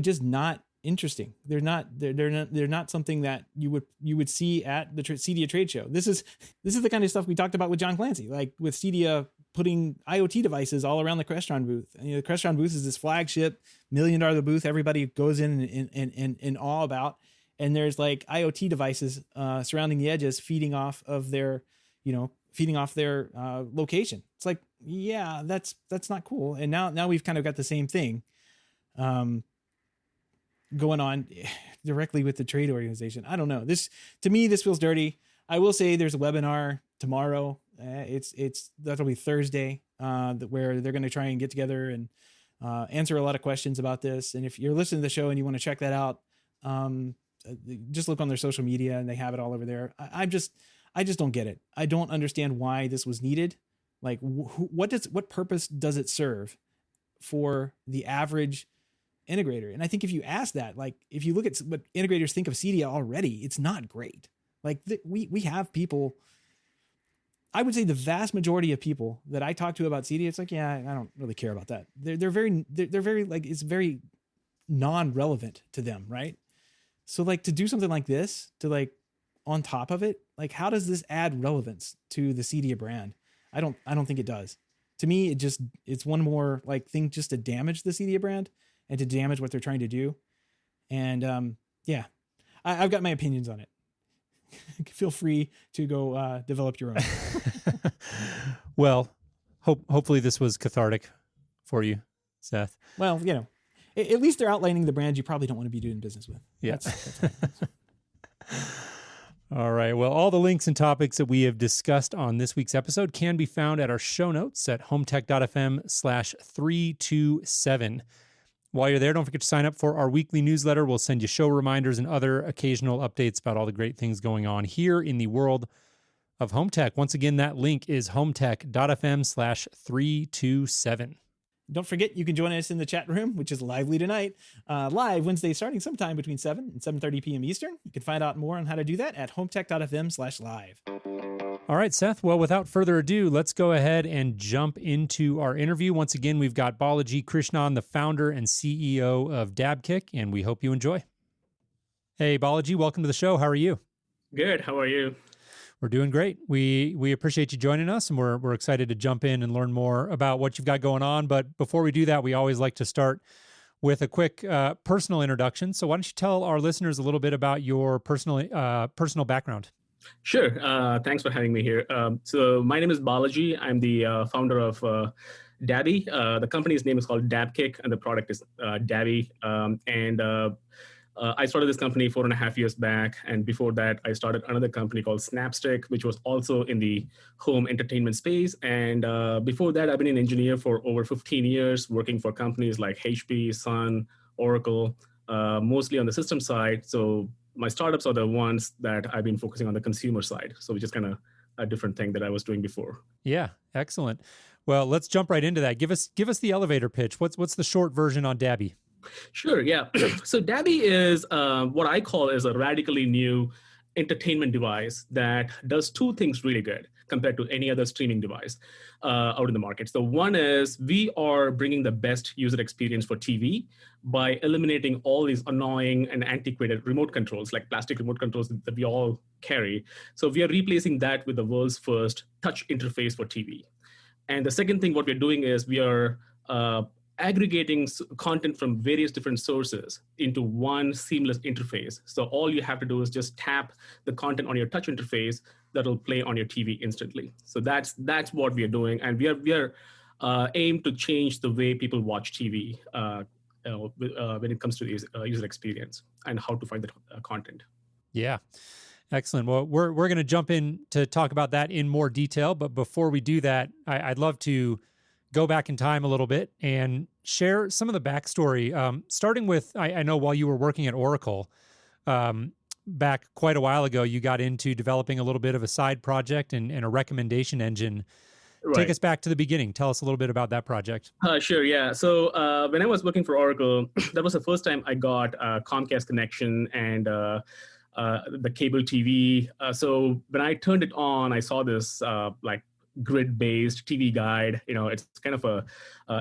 just not interesting. They're not something that you would see at the Cedia trade show. This is the kind of stuff we talked about with John Clancy, like with Cedia putting IoT devices all around the Crestron booth. And, the Crestron booth is this flagship $1 million booth. Everybody goes in awe about, and there's like IoT devices surrounding the edges, feeding off their location. It's like, yeah, that's not cool. And now we've kind of got the same thing going on directly with the trade organization. I don't know. To me, this feels dirty. I will say there's a webinar tomorrow. That'll be Thursday, where they're going to try and get together and answer a lot of questions about this. And if you're listening to the show and you want to check that out, just look on their social media and they have it all over there. I just don't get it. I don't understand why this was needed. Like, what purpose does it serve for the average integrator? And I think if you ask that, like, if you look at what integrators think of Cedia already, it's not great. Like, we have people, I would say the vast majority of people that I talk to about Cedia, it's like, yeah, I don't really care about that. They're very like, it's very non-relevant to them. Right. So like, to do something like this, to like, on top of it, like, how does this add relevance to the Cedia brand? I don't think it does. To me, it's one more like thing just to damage the Cedia brand and to damage what they're trying to do. And yeah, I've got my opinions on it. Feel free to go develop your own. Well, hopefully this was cathartic for you, Seth. Well, at least they're outlining the brands you probably don't want to be doing business with. Yeah. All right. Well, all the links and topics that we have discussed on this week's episode can be found at our show notes at HomeTech.fm/327. While you're there, don't forget to sign up for our weekly newsletter. We'll send you show reminders and other occasional updates about all the great things going on here in the world of home tech. Once again, that link is HomeTech.fm/327. Don't forget, you can join us in the chat room, which is lively tonight, live Wednesday, starting sometime between 7 and 7:30 p.m. Eastern. You can find out more on how to do that at HomeTech.fm/live. All right, Seth. Well, without further ado, let's go ahead and jump into our interview. Once again, we've got Balaji Krishnan, the founder and CEO of Dabkick, and we hope you enjoy. Hey, Balaji, welcome to the show. How are you? Good. How are you? We're doing great. We appreciate you joining us, and we're excited to jump in and learn more about what you've got going on. But before we do that, we always like to start with a quick personal introduction. So why don't you tell our listeners a little bit about your personal background? Sure. Thanks for having me here. So my name is Balaji. I'm the founder of Dabby. The company's name is called Dabkick, and the product is Dabby. I started this company 4.5 years back, and before that, I started another company called Snapstick, which was also in the home entertainment space. And before that, I've been an engineer for over 15 years, working for companies like HP, Sun, Oracle, mostly on the system side. So my startups are the ones that I've been focusing on the consumer side. So which is kind of a different thing that I was doing before. Yeah, excellent. Well, let's jump right into that. Give us the elevator pitch. What's the short version on Dabby? Sure, yeah. So Dabby is what I call is a radically new entertainment device that does two things really good compared to any other streaming device out in the market. So one is we are bringing the best user experience for TV by eliminating all these annoying and antiquated remote controls, like plastic remote controls that we all carry. So we are replacing that with the world's first touch interface for TV. And the second thing, what we're doing is we are aggregating content from various different sources into one seamless interface. So all you have to do is just tap the content on your touch interface that'll play on your TV instantly. So that's what we are doing, and we are aimed to change the way people watch TV when it comes to user experience and how to find the content. Yeah. Excellent. Well, we're going to jump in to talk about that in more detail. But before we do that, I'd love to go back in time a little bit and share some of the backstory. Starting with, I know while you were working at Oracle, back quite a while ago, you got into developing a little bit of a side project and a recommendation engine. Right. Take us back to the beginning. Tell us a little bit about that project. Sure, yeah. So when I was working for Oracle, that was the first time I got a Comcast connection and the cable TV. So when I turned it on, I saw this like grid-based TV guide. You know, it's kind of a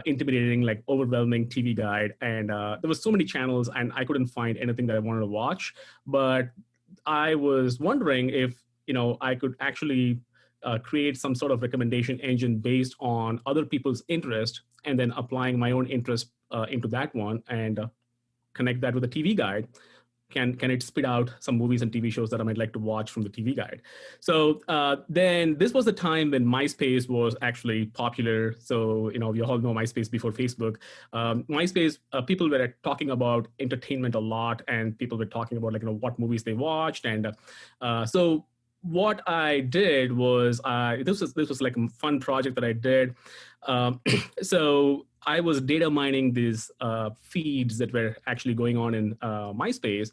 intimidating, like overwhelming TV guide. And there was so many channels and I couldn't find anything that I wanted to watch. But I was wondering if, I could actually create some sort of recommendation engine based on other people's interest and then applying my own interest into that one and connect that with a TV guide. Can it spit out some movies and TV shows that I might like to watch from the TV guide? So then this was the time when MySpace was actually popular. So, we all know MySpace before Facebook. MySpace, people were talking about entertainment a lot and people were talking about what movies they watched. And so what I did was, this was like a fun project that I did. So I was data mining these feeds that were actually going on in MySpace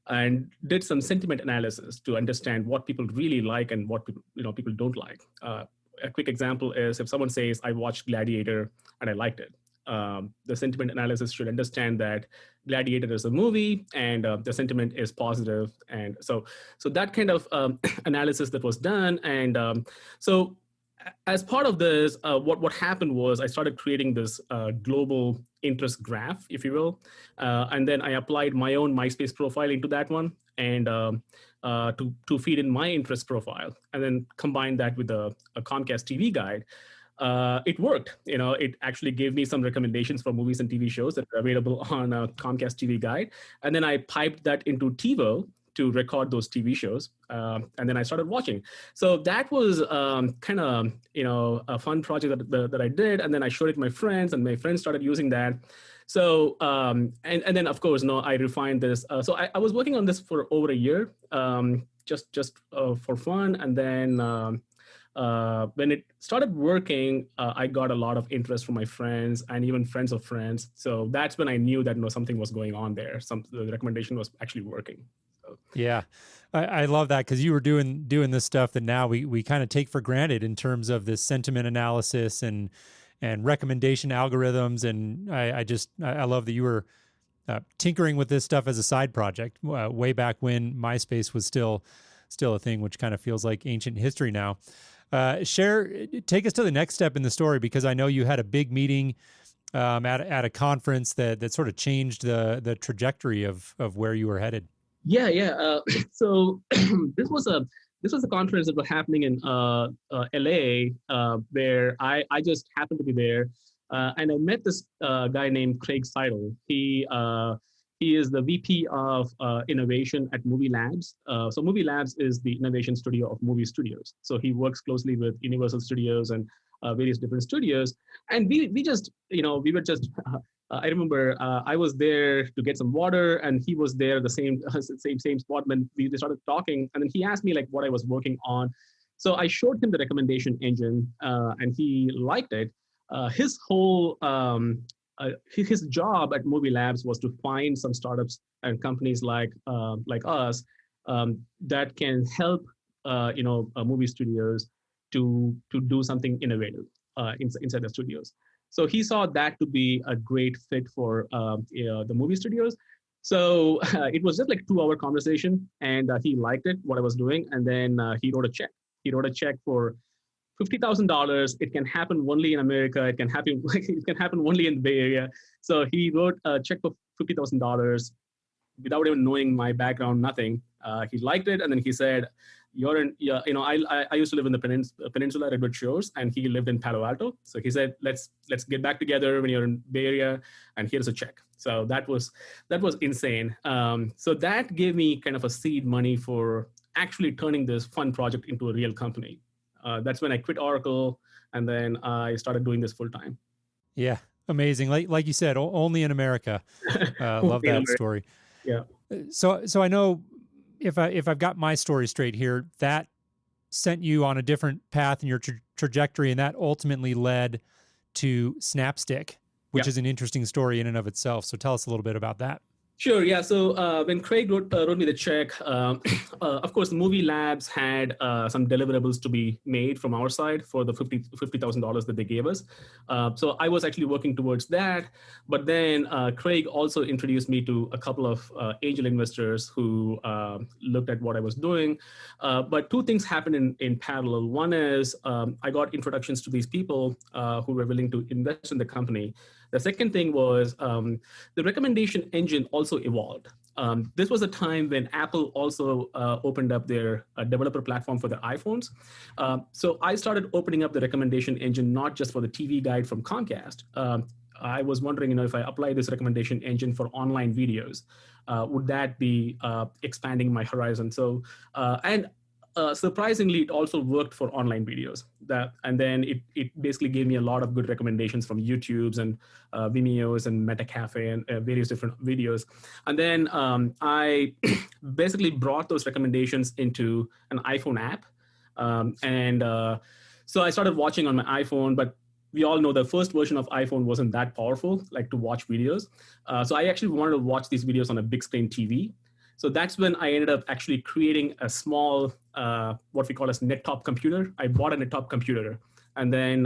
and did some sentiment analysis to understand what people really like and what people don't like. A quick example is if someone says, I watched Gladiator and I liked it. The sentiment analysis should understand that Gladiator is a movie and the sentiment is positive. And so that kind of analysis that was done. And so as part of this, what happened was I started creating this global interest graph, if you will. And then I applied my own MySpace profile into that one and to feed in my interest profile and then combine that with a Comcast TV guide. It worked. It actually gave me some recommendations for movies and TV shows that are available on a Comcast TV guide. And then I piped that into TiVo to record those TV shows. And then I started watching. So that was kind of, a fun project that I did. And then I showed it to my friends and my friends started using that. So, and then of course, I refined this. So I was working on this for over a year, just for fun. And then when it started working, I got a lot of interest from my friends and even friends of friends. So that's when I knew that something was going on there. The recommendation was actually working. So. Yeah, I love that because you were doing this stuff that now we kind of take for granted in terms of this sentiment analysis and recommendation algorithms. And I love that you were tinkering with this stuff as a side project way back when MySpace was still a thing, which kind of feels like ancient history now. Take us to the next step in the story, because I know you had a big meeting at a conference that sort of changed the trajectory of where you were headed. Yeah. So this was a conference that was happening in LA, where I just happened to be there, and I met this guy named Craig Seidel. He is the VP of innovation at Movie Labs. So Movie Labs is the innovation studio of movie studios. So he works closely with Universal Studios and various different studios. And we just, we were just, I remember I was there to get some water, and he was there the same spot when we started talking. And then he asked me like what I was working on. So I showed him the recommendation engine, and he liked it. His whole his job at Movie Labs was to find some startups and companies like us that can help movie studios to do something innovative inside the studios. So he saw that to be a great fit for the movie studios. So it was just like 2 hour conversation, and he liked it, what I was doing, and then he wrote a check. He wrote a check for $50,000. It can happen only in America. It can happen only in the Bay Area. So he wrote a check for $50,000 without even knowing my background, nothing. He liked it, and then he said, I used to live in the peninsula, Redwood Shores, and he lived in Palo Alto. So he said, let's get back together when you're in Bay Area, and here's a check. So that was insane. So that gave me kind of a seed money for actually turning this fun project into a real company. That's when I quit Oracle, and then I started doing this full time. Yeah, amazing. Like you said, only in America. Love that story. Yeah. So I know if I've got my story straight here, that sent you on a different path in your trajectory, and that ultimately led to Snapstick, which is an interesting story in and of itself. So tell us a little bit about that. Sure. Yeah. So when Craig wrote me the check, of course, the Movie Labs had some deliverables to be made from our side for the $50,000 that they gave us. So I was actually working towards that. But then Craig also introduced me to a couple of angel investors who looked at what I was doing. But two things happened in parallel. One is I got introductions to these people who were willing to invest in the company. The second thing was the recommendation engine also evolved. This was a time when Apple also opened up their developer platform for their iPhones. So I started opening up the recommendation engine, not just for the TV guide from Comcast. I was wondering, if I apply this recommendation engine for online videos, would that be expanding my horizon? So, surprisingly, it also worked for online videos. And then it basically gave me a lot of good recommendations from YouTube's and Vimeo's and MetaCafe and various different videos. And then I basically brought those recommendations into an iPhone app. So I started watching on my iPhone, but we all know the first version of iPhone wasn't that powerful, like to watch videos. So I actually wanted to watch these videos on a big screen TV. So that's when I ended up actually creating a small, what we call as net-top computer. I bought a net-top computer. And then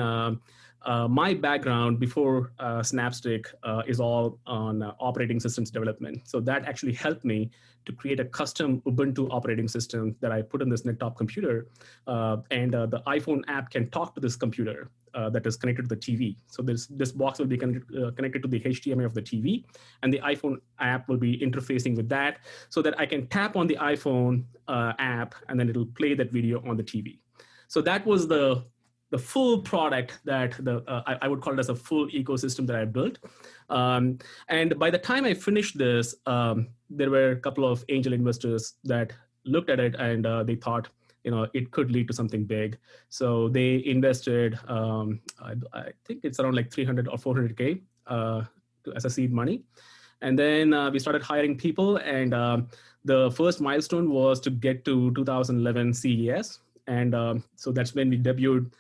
my background before Snapstick is all on operating systems development. So that actually helped me to create a custom Ubuntu operating system that I put in this net-top computer. And the iPhone app can talk to this computer that is connected to the TV. So this box will be connected to the HDMI of the TV, and the iPhone app will be interfacing with that so that I can tap on the iPhone app, and then it'll play that video on the TV. So that was the full product that I would call it as a full ecosystem that I built. And by the time I finished this, there were a couple of angel investors that looked at it, and they thought, it could lead to something big. So they invested, I think it's around like 300 or 400K as a seed money. And then we started hiring people, and the first milestone was to get to 2011 CES. And so that's when we debuted.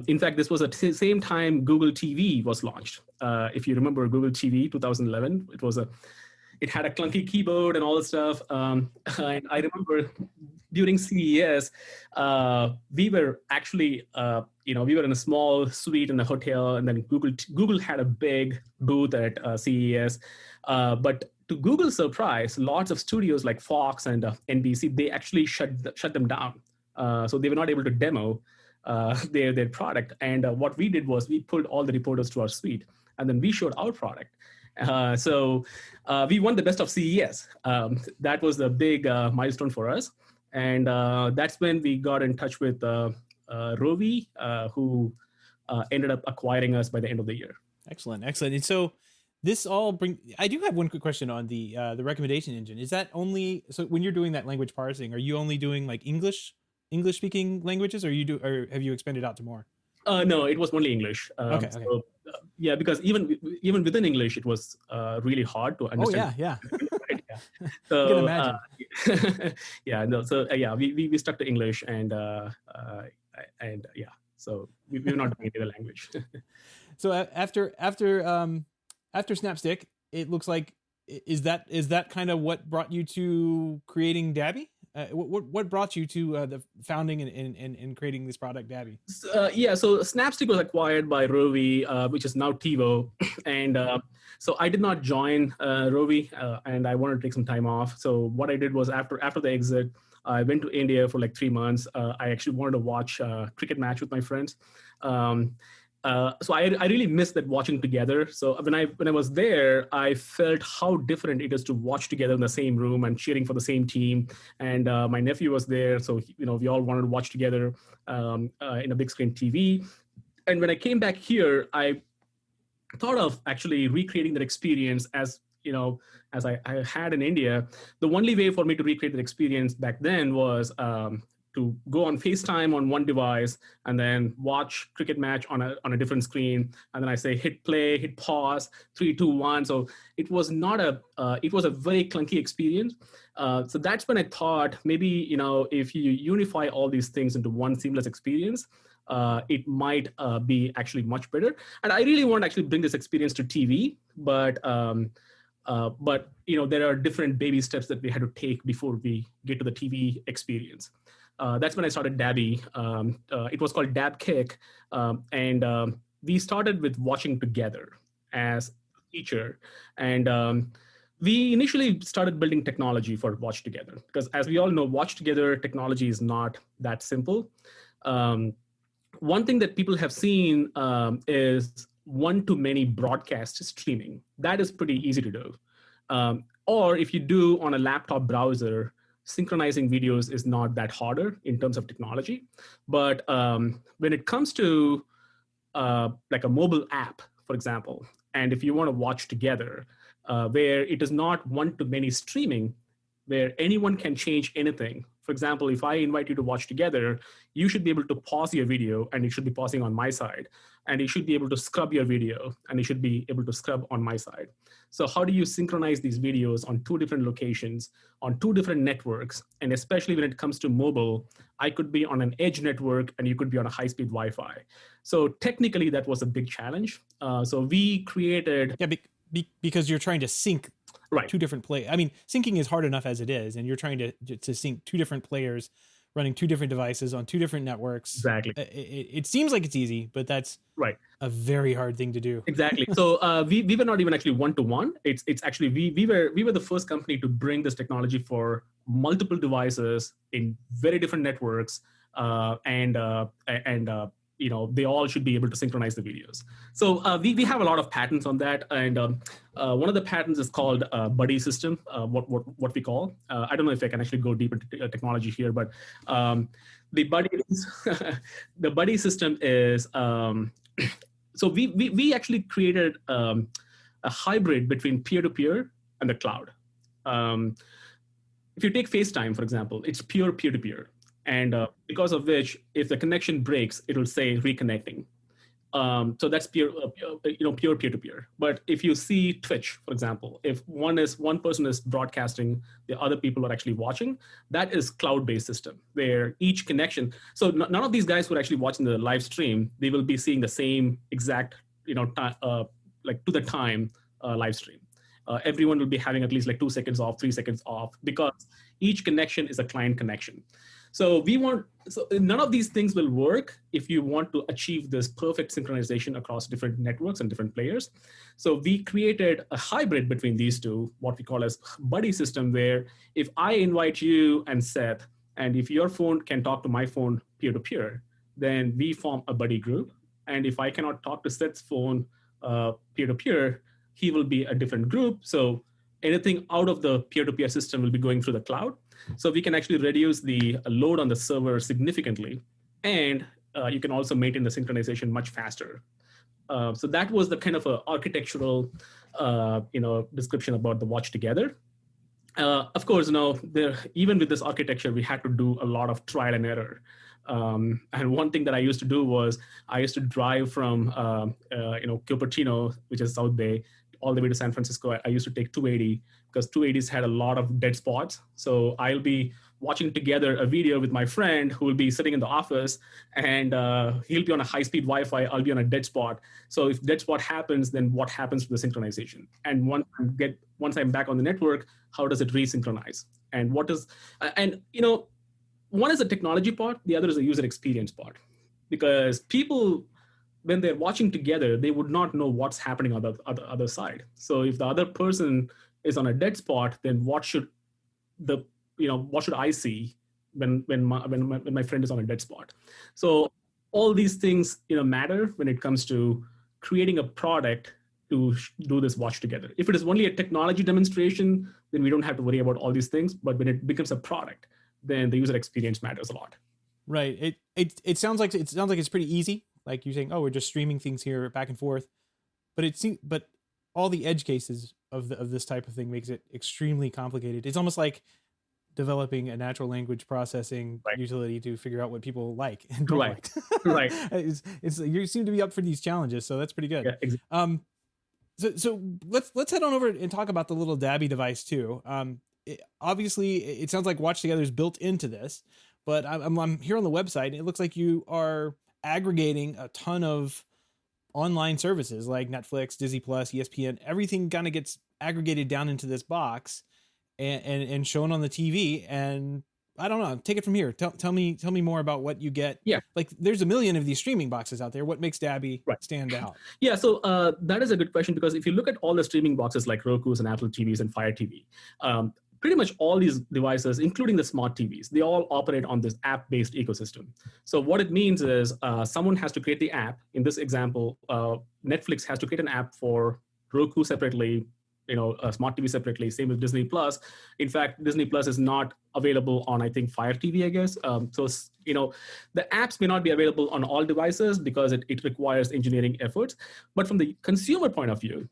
In fact, this was at the same time Google TV was launched. If you remember Google TV 2011, it had a clunky keyboard and all that stuff. And I remember during CES, we were actually, we were in a small suite in a hotel, and then Google had a big booth at CES. But to Google's surprise, lots of studios like Fox and NBC, they actually shut them down. So they were not able to demo their product. And what we did was we pulled all the reporters to our suite, and then we showed our product. So we won the best of CES. That was the big milestone for us. And that's when we got in touch with Rovi, who ended up acquiring us by the end of the year. Excellent. And so this all I do have one quick question on the recommendation engine. Is that only, so when you're doing that language parsing, are you only doing like English speaking languages, or have you expanded out to more? No, it was only English. Okay. So, yeah, because even within English, it was really hard to Oh understand. yeah. Right? Yeah. I can So imagine. yeah, no. So yeah, we stuck to English and yeah. So we're not doing any other language. So after Snapstick, it looks like is that kind of what brought you to creating Dabby? What brought you to the founding and creating this product, Dabby? Yeah, so Snapstick was acquired by Rovi, which is now TiVo, and so I did not join Rovi, and I wanted to take some time off. So what I did was after the exit, I went to India for like 3 months. I actually wanted to watch a cricket match with my friends. So I really missed that watching together. So when I was there, I felt how different it is to watch together in the same room and cheering for the same team. And my nephew was there, so we all wanted to watch together in a big screen TV. And when I came back here, I thought of actually recreating that experience as I had in India. The only way for me to recreate that experience back then was to go on FaceTime on one device and then watch cricket match on a different screen. And then I say hit play, hit pause, 3, 2, 1. So it was not it was a very clunky experience. So that's when I thought maybe if you unify all these things into one seamless experience, it might be actually much better. And I really want to actually bring this experience to TV, but there are different baby steps that we had to take before we get to the TV experience. That's when I started Dabby. It was called Dabkick, and we started with watching together as a feature. And we initially started building technology for watch together because, as we all know, watch together technology is not that simple. One thing that people have seen is one-to-many broadcast streaming. That is pretty easy to do. Or if you do on a laptop browser, synchronizing videos is not that harder in terms of technology. But when it comes to like a mobile app, for example, and if you want to watch together, where it is not one-to-many streaming, where anyone can change anything. For example, if I invite you to watch together, you should be able to pause your video and it should be pausing on my side. And you should be able to scrub your video and you should be able to scrub on my side. So how do you synchronize these videos on 2 different locations, on 2 different networks? And especially when it comes to mobile, I could be on an edge network and you could be on a high-speed Wi-Fi. So technically that was a big challenge. So we created... Yeah, because you're trying to sync right. 2 different play. I mean, syncing is hard enough as it is, and you're trying to sync 2 different players running 2 different devices on 2 different networks. Exactly. It seems like it's easy, but that's right. a very hard thing to do. Exactly. So we were not even actually one-to-one. It's actually we were the first company to bring this technology for multiple devices in very different networks, and they all should be able to synchronize the videos. So we have a lot of patents on that, and one of the patents is called buddy system. What we call I don't know if I can actually go deep into technology here, but the buddy system is so we actually created a hybrid between peer-to-peer and the cloud. If you take FaceTime, for example, it's pure peer-to-peer. And because of which, if the connection breaks, it will say reconnecting. So that's pure peer-to-peer. But if you see Twitch, for example, if one person is broadcasting, the other people are actually watching, that is cloud-based system where each connection. So none of these guys who are actually watching the live stream, they will be seeing the same exact, like to the time live stream. Everyone will be having at least like 2 seconds off, 3 seconds off, because each connection is a client connection. So none of these things will work if you want to achieve this perfect synchronization across different networks and different players. So we created a hybrid between these 2, what we call as buddy system, where if I invite you and Seth, and if your phone can talk to my phone peer-to-peer, then we form a buddy group. And if I cannot talk to Seth's phone peer-to-peer, he will be a different group. So anything out of the peer-to-peer system will be going through the cloud. So we can actually reduce the load on the server significantly. And you can also maintain the synchronization much faster. So that was the kind of architectural description about the watch together. Of course, even with this architecture, we had to do a lot of trial and error. And one thing that I used to do was I used to drive from Cupertino, which is South Bay, all the way to San Francisco. I used to take 280 because 280s had a lot of dead spots. So I'll be watching together a video with my friend who will be sitting in the office, and he'll be on a high-speed Wi-Fi. I'll be on a dead spot. So if dead spot happens, then what happens to the synchronization? And once I'm back on the network, how does it resynchronize? And what is one is the technology part, the other is the user experience part, because people, when they're watching together, they would not know what's happening on the other side. So if the other person is on a dead spot, then what should I see when my friend is on a dead spot? So all these things matter when it comes to creating a product to do this watch together. If it is only a technology demonstration, then we don't have to worry about all these things. But when it becomes a product, then the user experience matters a lot. Right. It sounds like it's pretty easy. Like you're saying, oh, we're just streaming things here back and forth. But all the edge cases of this type of thing makes it extremely complicated. It's almost like developing a natural language processing utility to figure out what people like and don't like. Right. You seem to be up for these challenges, so that's pretty good. Yeah, exactly. So let's head on over and talk about the little Dabby device too. Obviously, it sounds like Watch Together is built into this, but I'm here on the website, and it looks like you are aggregating a ton of online services like Netflix, Disney Plus, ESPN. Everything kind of gets aggregated down into this box and shown on the TV. And I don't know, take it from here. Tell me more about what you get. Yeah. Like there's a million of these streaming boxes out there. What makes Dabby stand out? Yeah. So that is a good question, because if you look at all the streaming boxes like Roku's and Apple TVs and Fire TV, pretty much all these devices, including the smart TVs, they all operate on this app-based ecosystem. So what it means is someone has to create the app. In this example, Netflix has to create an app for Roku separately, smart TV separately, same with Disney Plus. In fact, Disney Plus is not available on, I think, Fire TV, I guess. So the apps may not be available on all devices because it requires engineering efforts. But from the consumer point of view,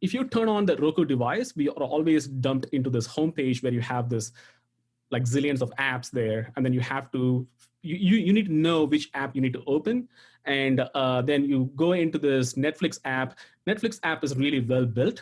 if you turn on the Roku device, we are always dumped into this homepage where you have this like zillions of apps there, and then you have to you need to know which app you need to open, and then you go into this Netflix app. Netflix app is really well built,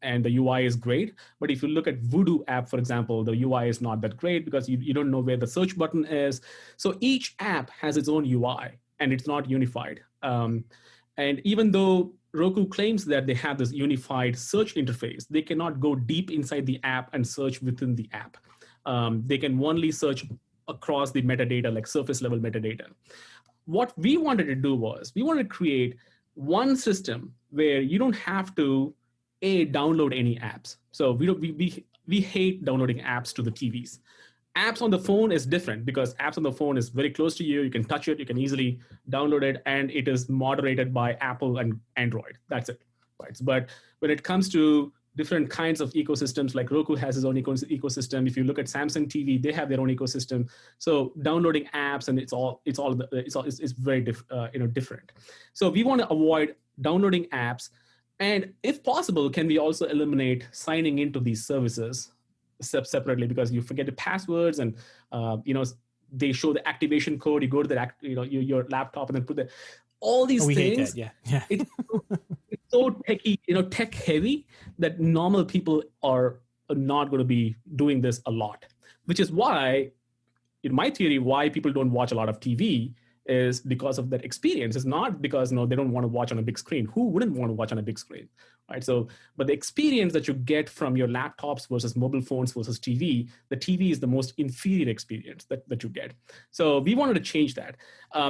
and the UI is great. But if you look at Voodoo app, for example, the UI is not that great because you don't know where the search button is. So each app has its own UI, and it's not unified. And even though Roku claims that they have this unified search interface, they cannot go deep inside the app and search within the app. They can only search across the metadata, like surface level metadata. What we wanted to do was we wanted to create one system where you don't have to download any apps. So we hate downloading apps to the TVs. Apps on the phone is different because apps on the phone is very close to you. You can touch it, you can easily download it, and it is moderated by Apple and Android. That's it, right? But when it comes to different kinds of ecosystems, like Roku has its own ecosystem. If you look at Samsung TV, they have their own ecosystem. So downloading apps and it's very different. So we want to avoid downloading apps, and if possible, can we also eliminate signing into these services separately, because you forget the passwords and they show the activation code. You go to your laptop and then put all these things. Hate that. Yeah. It's so techy, tech heavy that normal people are not going to be doing this a lot. Which is why, in my theory, why people don't watch a lot of TV is because of that experience. It's not because they don't want to watch on a big screen. Who wouldn't want to watch on a big screen, right? So, but the experience that you get from your laptops versus mobile phones versus TV, the TV is the most inferior experience that you get. So we wanted to change that.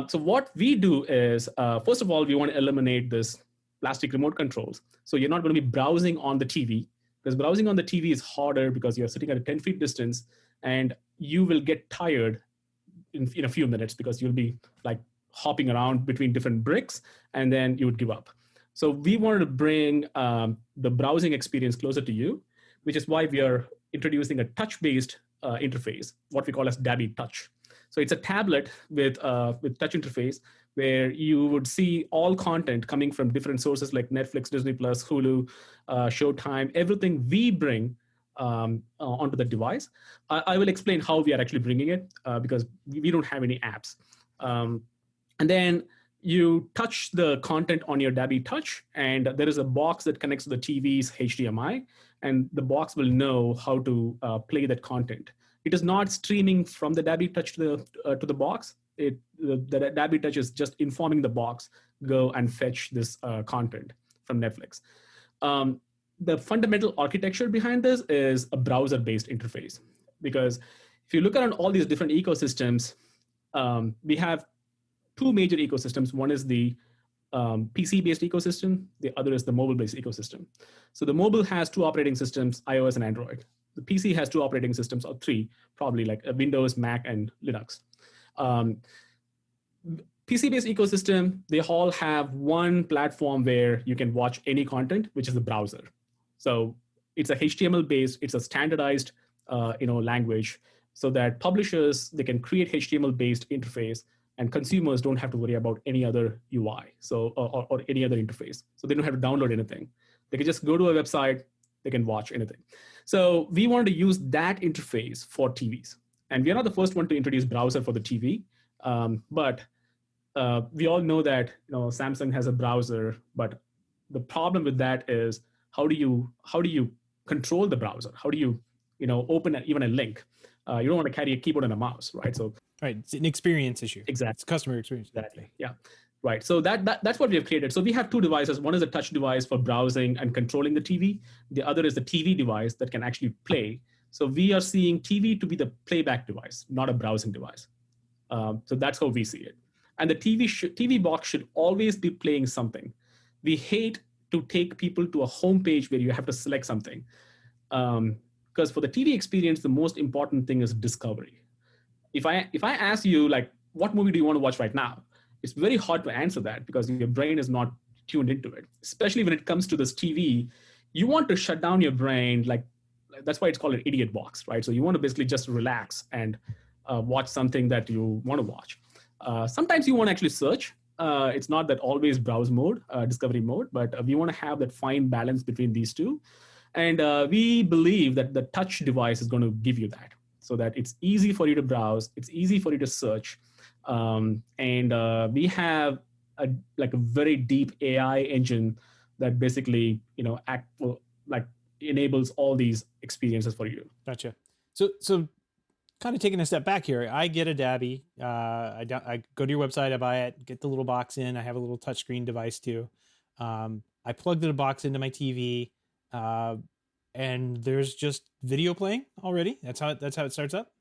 So what we do is, first of all, we want to eliminate this plastic remote controls. So you're not going to be browsing on the TV, because browsing on the TV is harder because you're sitting at a 10 feet distance, and you will get tired in a few minutes because you'll be like hopping around between different bricks, and then you would give up. So we wanted to bring the browsing experience closer to you, which is why we are introducing a touch-based interface, what we call as Dabby Touch. So it's a tablet with touch interface where you would see all content coming from different sources like Netflix, Disney Plus, Hulu, Showtime, everything we bring onto the device. I will explain how we are actually bringing it because we don't have any apps. And then you touch the content on your Dabby Touch, and there is a box that connects to the TV's HDMI, and the box will know how to play that content. It is not streaming from the Dabby Touch to the box. The Dabby Touch is just informing the box, go and fetch this content from Netflix. The fundamental architecture behind this is a browser-based interface, because if you look around all these different ecosystems, we have two major ecosystems. One is the PC-based ecosystem. The other is the mobile-based ecosystem. So the mobile has two operating systems, iOS and Android. The PC has two operating systems, or three, probably, like Windows, Mac, and Linux. PC-based ecosystem, they all have one platform where you can watch any content, which is the browser. So it's a HTML-based, it's a standardized language, so that publishers, they can create HTML-based interface, and consumers don't have to worry about any other UI, or any other interface. So they don't have to download anything. They can just go to a website, they can watch anything. So we wanted to use that interface for TVs. And we are not the first one to introduce browser for the TV, but we all know that Samsung has a browser, but the problem with that is how do you control the browser? How do you open even a link? You don't want to carry a keyboard and a mouse, right? So right, it's an experience issue. Exactly, it's customer experience. Exactly, yeah, right. So that's what we have created. So we have two devices. One is a touch device for browsing and controlling the TV. The other is the TV device that can actually play. So we are seeing TV to be the playback device, not a browsing device. So that's how we see it. And the TV box should always be playing something. We hate to take people to a home page where you have to select something. Because for the TV experience, the most important thing is discovery. If I ask you, like, what movie do you want to watch right now? It's very hard to answer that because your brain is not tuned into it. Especially when it comes to this TV, you want to shut down your brain. Like, that's why it's called an idiot box, right? So you want to basically just relax and watch something that you want to watch. Sometimes you want to actually search. It's not that always browse mode, discovery mode, but we want to have that fine balance between these two. And we believe that the touch device is going to give you that, so that it's easy for you to browse, it's easy for you to search. And we have a very deep AI engine that basically, enables all these experiences for you. Gotcha. So kind of taking a step back here, I get a Dabby. I go to your website, I buy it, get the little box in. I have a little touchscreen device too. I plugged the box into my TV, and there's just video playing already. That's how it starts up.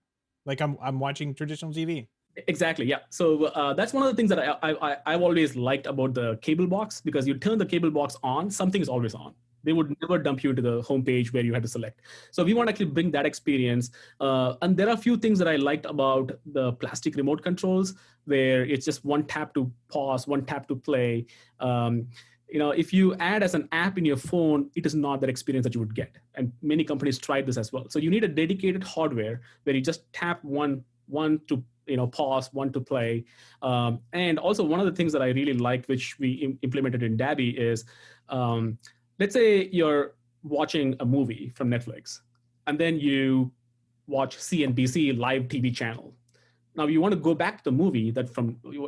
Like I'm watching traditional TV. Exactly. Yeah. So that's one of the things that I've always liked about the cable box, because you turn the cable box on, something is always on. They would never dump you into the homepage where you had to select. So we want to actually bring that experience. And there are a few things that I liked about the plastic remote controls, where it's just one tap to pause, one tap to play. If you add as an app in your phone, it is not that experience that you would get. And many companies tried this as well. So you need a dedicated hardware where you just tap one to pause, one to play. And also one of the things that I really liked, which we implemented in Dabby, is let's say you're watching a movie from Netflix, and then you watch CNBC live TV channel. Now you want to go back to the movie that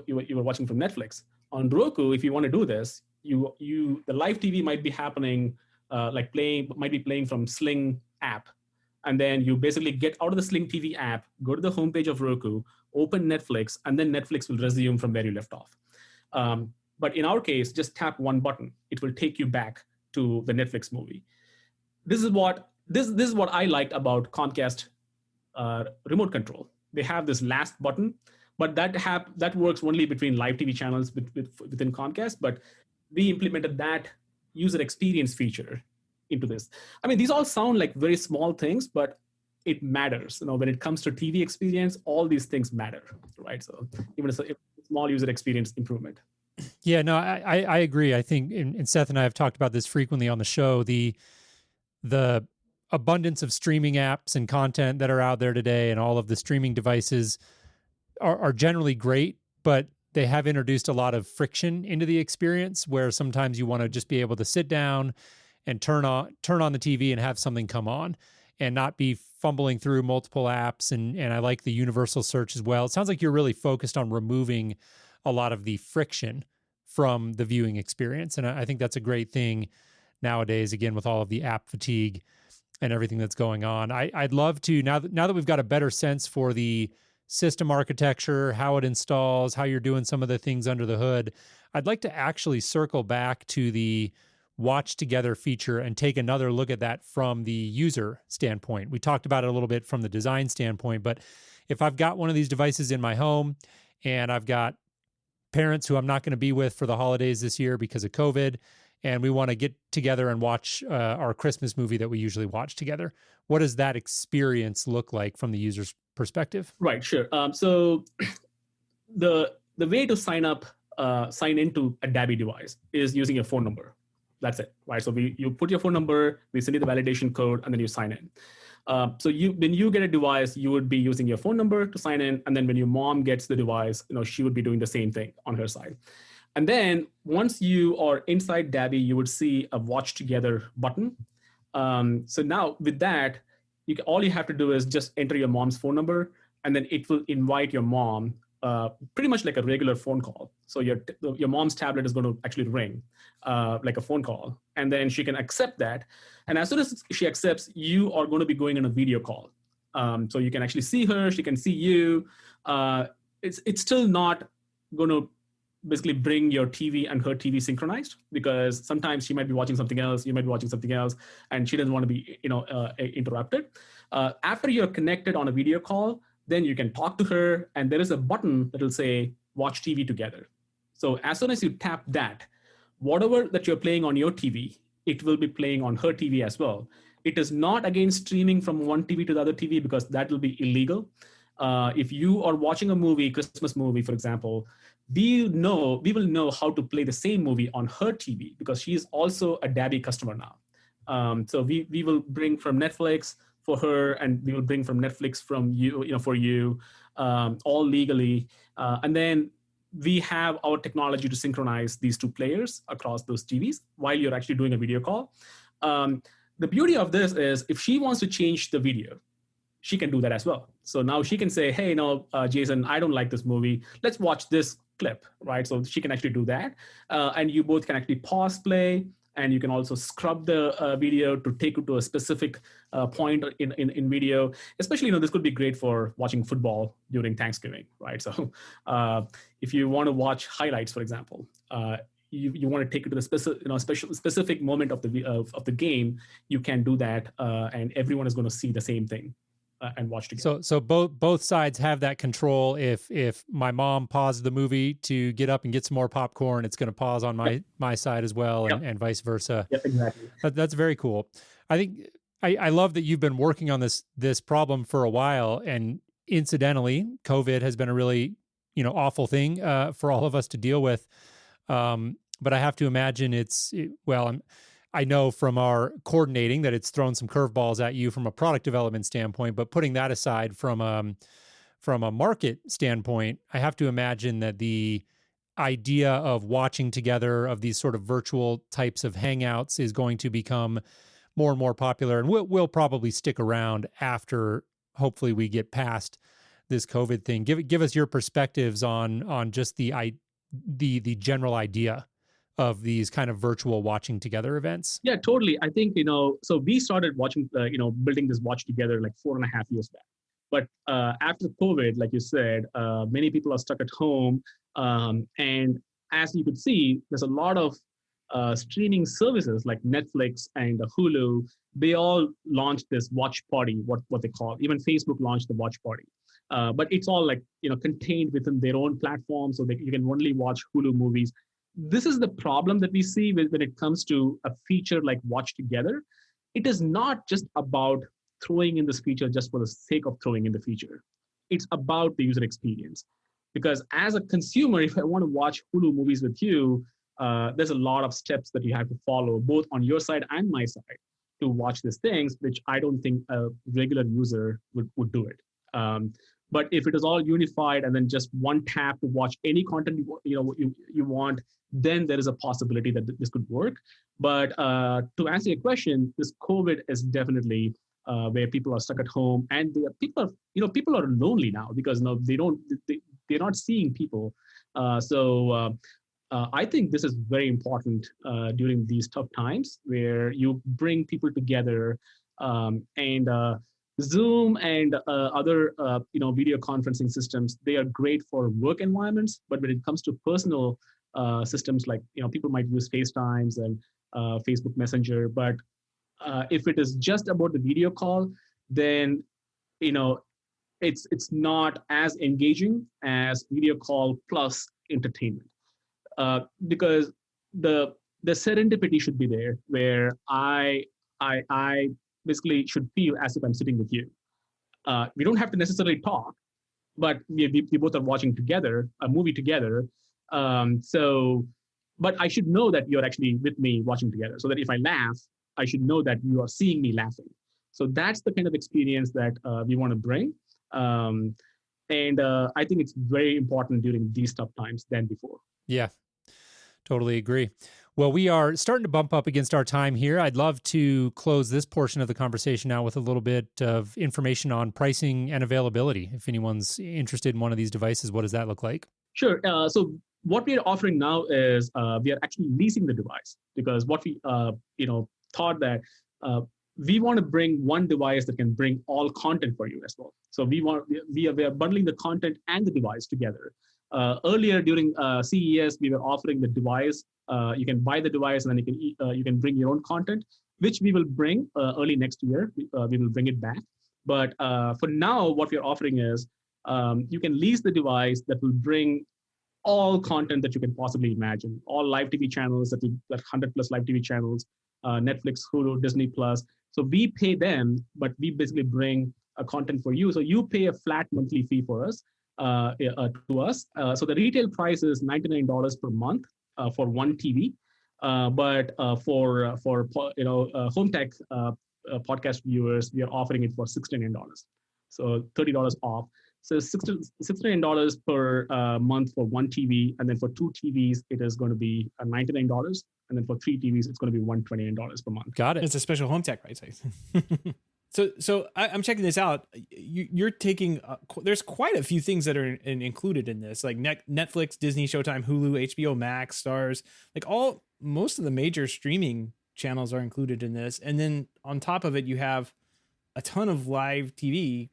you were watching from Netflix. On Roku, if you want to do this, the live TV might be happening, might be playing from Sling app. And then you basically get out of the Sling TV app, go to the homepage of Roku, open Netflix, and then Netflix will resume from where you left off. But in our case, just tap one button. It will take you back to the Netflix movie. This is what I liked about Comcast remote control. They have this last button, but that works only between live TV channels within Comcast. But we implemented that user experience feature into this. I mean, these all sound like very small things, but it matters. When it comes to TV experience, all these things matter, right? So even a small user experience improvement. Yeah, no, I agree. I think, and Seth and I have talked about this frequently on the show, the abundance of streaming apps and content that are out there today, and all of the streaming devices are generally great, but they have introduced a lot of friction into the experience, where sometimes you want to just be able to sit down and turn on the TV and have something come on. and not be fumbling through multiple apps. And I like the universal search as well. It sounds like you're really focused on removing a lot of the friction from the viewing experience. And I think that's a great thing nowadays, again, with all of the app fatigue and everything that's going on. I'd love to, now that we've got a better sense for the system architecture, how it installs, how you're doing some of the things under the hood, I'd like to actually circle back to the watch together feature and take another look at that from the user standpoint. We talked about it a little bit from the design standpoint, but if I've got one of these devices in my home and I've got parents who I'm not going to be with for the holidays this year because of COVID, and we want to get together and watch our Christmas movie that we usually watch together, what does that experience look like from the user's perspective? Right, sure. So the way to sign into a Dabby device is using your phone number. That's it, right? So you put your phone number, we send you the validation code, and then you sign in. So when you get a device, you would be using your phone number to sign in, and then when your mom gets the device, she would be doing the same thing on her side. And then once you are inside Dabby, you would see a watch together button. So now with that, all you have to do is just enter your mom's phone number, and then it will invite your mom, pretty much like a regular phone call. So your mom's tablet is going to actually ring like a phone call, and then she can accept that. And as soon as she accepts, you are going to be going on a video call. So you can actually see her, she can see you. It's still not going to basically bring your TV and her TV synchronized, because sometimes she might be watching something else, you might be watching something else, and she doesn't want to be interrupted. After you're connected on a video call, then you can talk to her, and there is a button that will say watch TV together. So as soon as you tap that, whatever that you're playing on your TV, it will be playing on her TV as well. It is not again streaming from one TV to the other TV, because that will be illegal. If you are watching a movie, Christmas movie, for example, we will know how to play the same movie on her TV, because she is also a Dabby customer now. So we will bring from Netflix for her, and we will bring from Netflix from you, for you, all legally. And then we have our technology to synchronize these two players across those TVs while you're actually doing a video call. The beauty of this is if she wants to change the video, she can do that as well. So now she can say, hey, Jason, I don't like this movie. Let's watch this clip, right? So she can actually do that. And you both can actually pause play, and you can also scrub the video to take it to a specific point in video. Especially, this could be great for watching football during Thanksgiving, right? So if you want to watch highlights, for example, you want to take it to the specific moment of the game, you can do that, and everyone is going to see the same thing and watch together. So both sides have that control. If my mom paused the movie to get up and get some more popcorn, it's going to pause on my side as well, and vice versa. Yep, exactly. That's very cool. I think I love that you've been working on this problem for a while, and incidentally, COVID has been a really awful thing for all of us to deal with. But I have to imagine I know from our coordinating that it's thrown some curveballs at you from a product development standpoint, but putting that aside from a market standpoint, I have to imagine that the idea of watching together, of these sort of virtual types of hangouts, is going to become more and more popular, and will probably stick around after hopefully we get past this COVID thing. Give us your perspectives on just the general idea of these kind of virtual watching together events. Yeah, totally. I think, so we started watching, building this watch together like 4.5 years back. But after COVID, like you said, many people are stuck at home. And as you could see, there's a lot of streaming services like Netflix and Hulu. They all launched this watch party, what they call. Even Facebook launched the watch party. But it's all like, contained within their own platform, so that you can only watch Hulu movies. This is the problem that we see when it comes to a feature like Watch Together. It is not just about throwing in this feature just for the sake of throwing in the feature. It's about the user experience. Because as a consumer, if I want to watch Hulu movies with you, there's a lot of steps that you have to follow, both on your side and my side, to watch these things, which I don't think a regular user would do it. But if it is all unified and then just one tap to watch any content you want, then there is a possibility that this could work. But to answer your question, this COVID is definitely where people are stuck at home, and people are lonely now because they're not seeing people. I think this is very important during these tough times where you bring people together, and Zoom and other video conferencing systems. They are great for work environments, but when it comes to personal systems, like people might use FaceTimes and Facebook Messenger, but if it is just about the video call, then you know it's not as engaging as video call plus entertainment, because the serendipity should be there, where I basically should feel as if I'm sitting with you. We don't have to necessarily talk, but we both are watching together a movie together. But I should know that you're actually with me watching together, so that if I laugh, I should know that you are seeing me laughing. So that's the kind of experience that we want to bring. And I think it's very important during these tough times than before. Yeah, totally agree. Well, we are starting to bump up against our time here. I'd love to close this portion of the conversation now with a little bit of information on pricing and availability. If anyone's interested in one of these devices, what does that look like? Sure. So what we are offering now is we are actually leasing the device, because what we thought that we want to bring one device that can bring all content for you as well. So we are bundling the content and the device together. Earlier during CES, we were offering the device. You can buy the device, and then you can bring your own content, which we will bring early next year. We will bring it back. But for now, what we are offering is you can lease the device that will bring all content that you can possibly imagine, all live TV channels, that 100 plus live TV channels, Netflix, Hulu, Disney Plus. So we pay them, but we basically bring content for you. So you pay a flat monthly fee for us, to us. So the retail price is $99 per month for one TV. But for HomeTech podcast viewers, we are offering it for $69. So $30 off. So $69 per month for one TV, and then for two TVs, it is going to be $99, and then for three TVs, it's going to be $129 per month. Got it. It's a special HomeTech, right? So I'm checking this out. You're taking there's quite a few things that are included in this, like Netflix, Disney, Showtime, Hulu, HBO Max, Starz, like most of the major streaming channels are included in this, and then on top of it, you have a ton of live TV.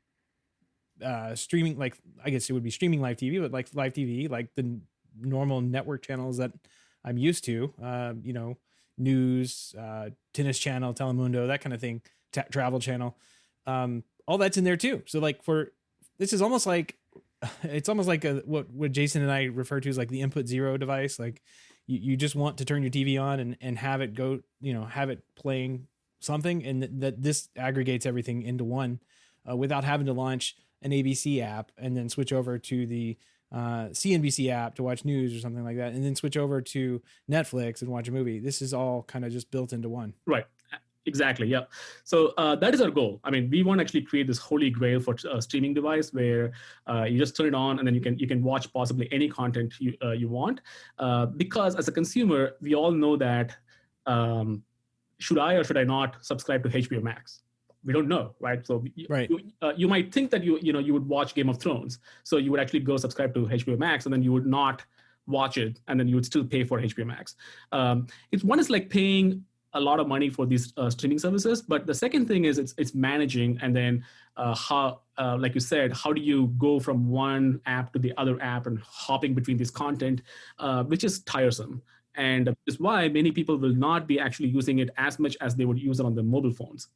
Streaming, like I guess it would be streaming live TV, but like live TV, like the normal network channels that I'm used to, news, tennis channel, Telemundo, that kind of thing, travel channel, all that's in there too. So like this is almost like, it's almost like what Jason and I refer to as like the input zero device. Like you just want to turn your TV on and have it go, have it playing something, and that this aggregates everything into one without having to launch an ABC app and then switch over to the CNBC app to watch news or something like that, and then switch over to Netflix and watch a movie. This is all kind of just built into one. Right. Exactly. Yeah. So that is our goal. I mean, we want to actually create this holy grail for a streaming device where you just turn it on, and then you can watch possibly any content you want. Because as a consumer, we all know that should I or should I not subscribe to HBO Max? We don't know, right? So you might think that you would watch Game of Thrones, so you would actually go subscribe to HBO Max, and then you would not watch it, and then you would still pay for HBO Max. One is like paying a lot of money for these streaming services, but the second thing is it's managing, and then how, like you said, how do you go from one app to the other app and hopping between this content, which is tiresome. And is why many people will not be actually using it as much as they would use it on their mobile phones.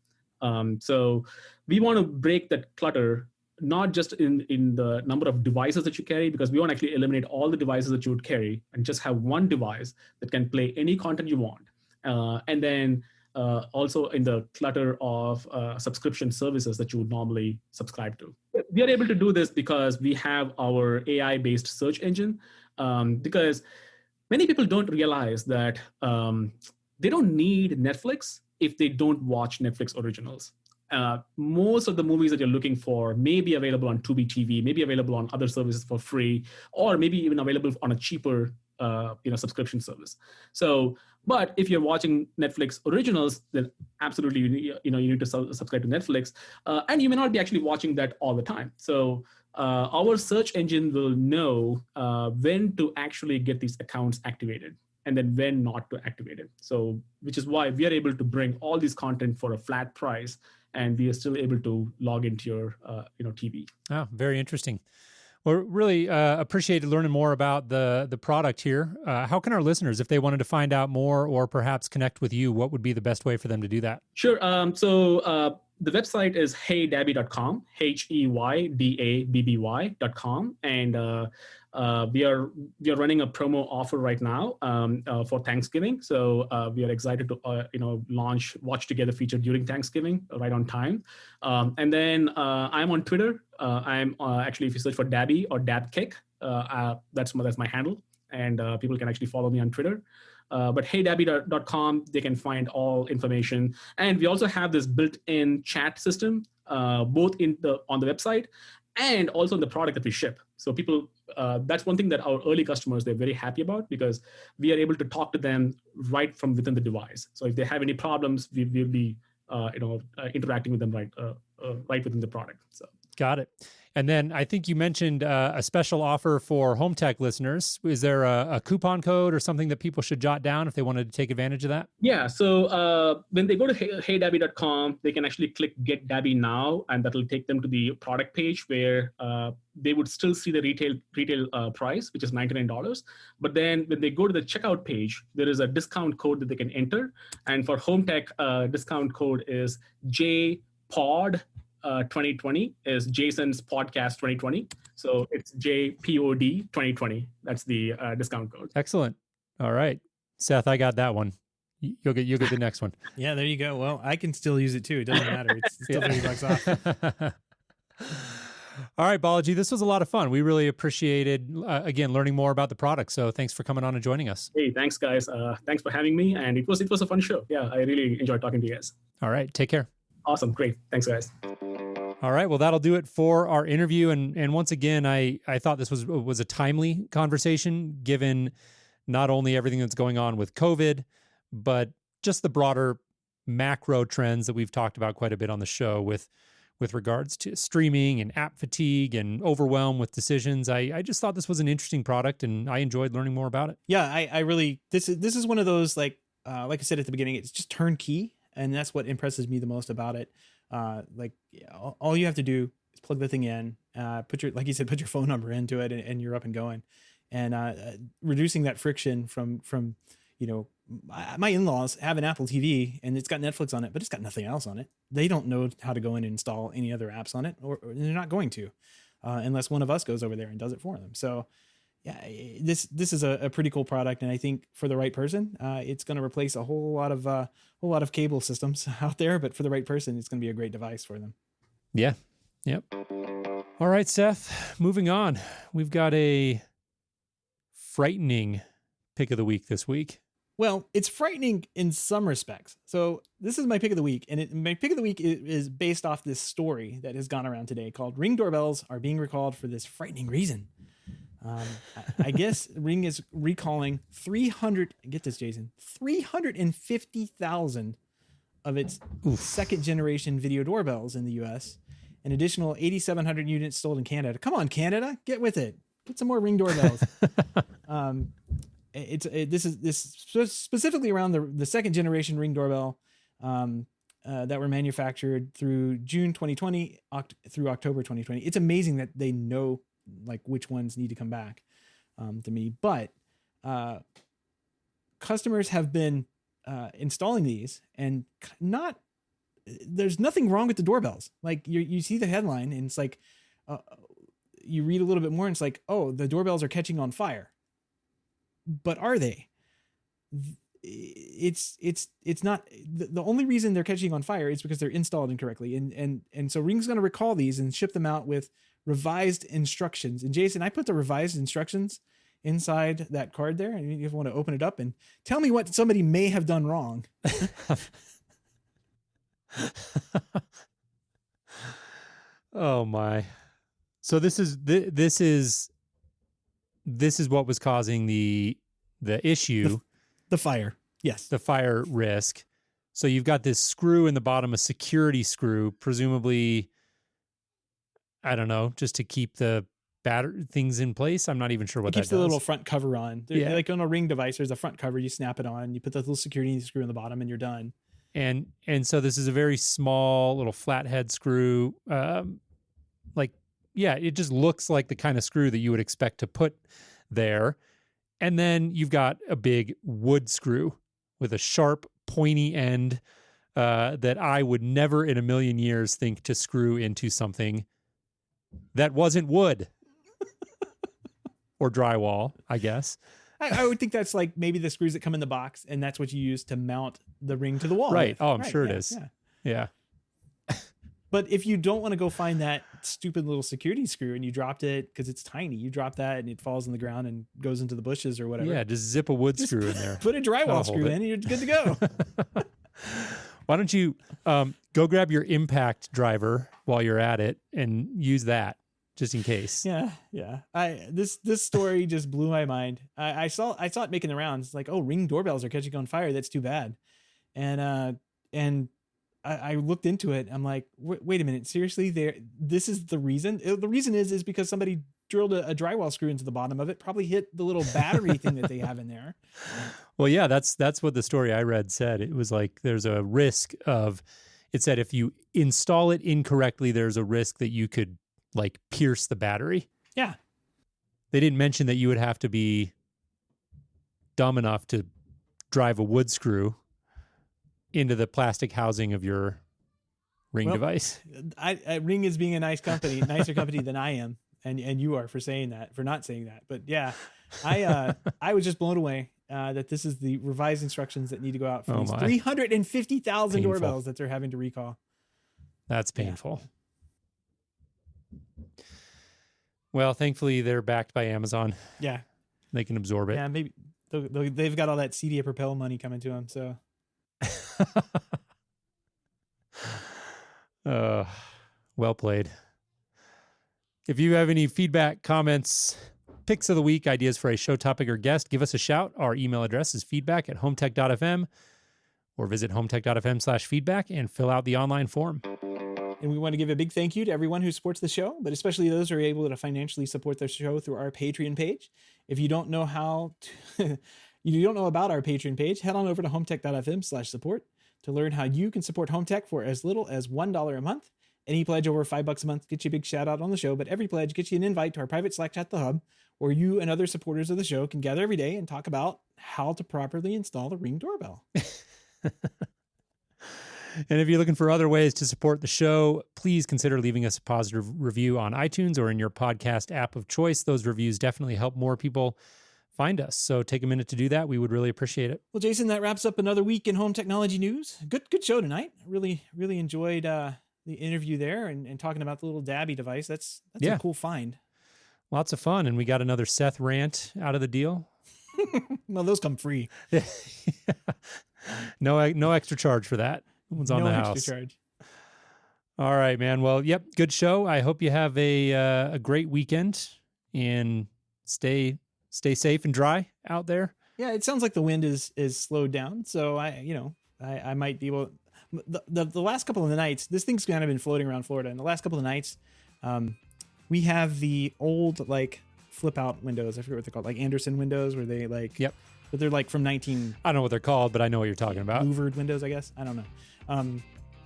So we want to break that clutter, not just in the number of devices that you carry, because we want to actually eliminate all the devices that you would carry and just have one device that can play any content you want. And then also in the clutter of subscription services that you would normally subscribe to. We are able to do this because we have our AI-based search engine, because many people don't realize that they don't need Netflix if they don't watch Netflix originals. Most of the movies that you're looking for may be available on Tubi TV, may be available on other services for free, or maybe even available on a cheaper subscription service. So, but if you're watching Netflix originals, then absolutely you need to subscribe to Netflix, and you may not be actually watching that all the time. So our search engine will know when to actually get these accounts activated and then when not to activate it. So, which is why we are able to bring all this content for a flat price, and we are still able to log into your TV. Oh, very interesting. Well, really appreciated learning more about the product here. How can our listeners, if they wanted to find out more or perhaps connect with you, what would be the best way for them to do that? Sure. So the website is heydabby.com, HEYDABBY.com, and we are running a promo offer right now for Thanksgiving. So we are excited to launch Watch Together feature during Thanksgiving, right on time. And then I'm on Twitter. I'm actually, if you search for Dabby or Dabkick, that's my handle, and people can actually follow me on Twitter. But heydabby.com, they can find all information. And we also have this built-in chat system, both on the website and also in the product that we ship. So people, that's one thing that our early customers, they're very happy about, because we are able to talk to them right from within the device. So if they have any problems, we'll be interacting with them right within the product. So. Got it. And then I think you mentioned a special offer for Home Tech listeners. Is there a coupon code or something that people should jot down if they wanted to take advantage of that? Yeah. So when they go to heydabby.com, they can actually click Get Dabby Now, and that will take them to the product page where they would still see the retail price, which is $99. But then when they go to the checkout page, there is a discount code that they can enter. And for Home Tech, discount code is JPOD. 2020 is Jason's podcast 2020. So it's JPOD 2020. That's the discount code. Excellent. All right, Seth, I got that one. You'll get the next one. Yeah, there you go. Well, I can still use it too. It doesn't matter. It's still $30 off. All right, Balaji, this was a lot of fun. We really appreciated, again, learning more about the product. So thanks for coming on and joining us. Hey, thanks, guys. Thanks for having me. And it was a fun show. Yeah, I really enjoyed talking to you guys. All right, take care. Awesome. Great. Thanks, guys. All right. Well, that'll do it for our interview. And once again, I thought this was a timely conversation, given not only everything that's going on with COVID, but just the broader macro trends that we've talked about quite a bit on the show with regards to streaming and app fatigue and overwhelm with decisions. I just thought this was an interesting product, and I enjoyed learning more about it. Yeah, I really, this is one of those, like I said at the beginning, it's just turnkey. And that's what impresses me the most about it. All you have to do is plug the thing in, put your phone number into it, and you're up and going. And reducing that friction from my in-laws have an Apple TV and it's got Netflix on it, but it's got nothing else on it. They don't know how to go in and install any other apps on it, or they're not going to, unless one of us goes over there and does it for them. So yeah, this is a pretty cool product, and I think for the right person, it's going to replace a whole lot of cable systems out there. But for the right person, it's going to be a great device for them. Yeah. Yep. All right, Seth. Moving on, we've got a frightening pick of the week this week. Well, it's frightening in some respects. So this is my pick of the week, and my pick of the week is based off this story that has gone around today called "Ring doorbells are being recalled for this frightening reason." I guess Ring is recalling 350,000 of its second generation video doorbells in the US. An additional 8,700 units sold in Canada. Come on, Canada, get with it. Get some more Ring doorbells. This is specifically around the second generation Ring doorbell that were manufactured through June 2020 through October 2020. It's amazing that they know like which ones need to come back to me, but customers have been installing these, and there's nothing wrong with the doorbells. Like you see the headline and it's like you read a little bit more and it's like, oh, the doorbells are catching on fire. But are they? It's not. The only reason they're catching on fire is because they're installed incorrectly, and so Ring's going to recall these and ship them out with revised instructions. And Jason, I put the revised instructions inside that card there, and you want to open it up and tell me what somebody may have done wrong. Oh my! So this is what was causing the the issue, the fire. Yes. the fire risk. So you've got this screw in the bottom, a security screw, presumably, I don't know, just to keep the battery things in place. I'm not even sure what It keeps that the does. little front cover on. Like on a Ring device, there's a front cover. You snap it on. You put the little security screw in the bottom, and you're done. And so this is a very small little flathead screw. It just looks like the kind of screw that you would expect to put there. And then you've got a big wood screw with a sharp, pointy end that I would never in a million years think to screw into something that wasn't wood or drywall, I guess. I would think that's like maybe the screws that come in the box, and that's what you use to mount the Ring to the wall. Right. with. Oh, I'm Right, sure yeah, it is. Yeah. Yeah. But if you don't want to go find that stupid little security screw and you dropped it because it's tiny, you drop that and it falls on the ground and goes into the bushes or whatever. Yeah, just zip a wood screw in there. Put a drywall That'll screw hold in and you're good to go. Why don't you go grab your impact driver while you're at it and use that just in case. Yeah. This story just blew my mind. I saw it making the rounds. It's like, oh, Ring doorbells are catching on fire. That's too bad. And I looked into it. I'm like, wait a minute, seriously? This is the reason? The reason is because somebody drilled a drywall screw into the bottom of it, probably hit the little battery thing that they have in there. Well, yeah, that's what the story I read said. It was like there's a risk of, it said if you install it incorrectly, there's a risk that you could like pierce the battery. Yeah. They didn't mention that you would have to be dumb enough to drive a wood screw into the plastic housing of your Ring device. Ring is being a nicer company than I am. And you are for not saying that. But yeah, I was just blown away that this is the revised instructions that need to go out for these 350,000 doorbells that they're having to recall. That's painful. Yeah. Well, thankfully they're backed by Amazon. Yeah. They can absorb it. Yeah, maybe they've got all that CDA Propel money coming to them. So. Well played. If you have any feedback, comments, picks of the week, ideas for a show topic or guest, give us a shout. Our email address is feedback@HomeTech.fm or visit HomeTech.fm/feedback and fill out the online form. And we want to give a big thank you to everyone who supports the show, but especially those who are able to financially support the show through our Patreon page. If you don't know you don't know about our Patreon page, head on over to HomeTech.fm/support to learn how you can support HomeTech for as little as $1 a month. Any pledge over $5 a month gets you a big shout out on the show, but every pledge gets you an invite to our private Slack chat, The Hub, where you and other supporters of the show can gather every day and talk about how to properly install the Ring doorbell. And if you're looking for other ways to support the show, please consider leaving us a positive review on iTunes or in your podcast app of choice. Those reviews definitely help more people find us. So take a minute to do that. We would really appreciate it. Well, Jason, that wraps up another week in home technology news. Good show tonight. Really enjoyed the interview there and talking about the little Dabby device. That's a cool find. Lots of fun. And we got another Seth rant out of the deal. Well, those come free. No extra charge for that. One's on the house. Extra charge. All right, man. Well, yep. Good show. I hope you have a great weekend and stay safe and dry out there. Yeah, it sounds like the wind is slowed down. So I might be able. The last couple of the nights, this thing's kind of been floating around Florida. And the last couple of nights, we have the old like flip out windows. I forget what they're called, like Anderson windows, where they like. Yep. But they're like from 19. I don't know what they're called, but I know what you're talking about. Louvered windows, I guess. I don't know.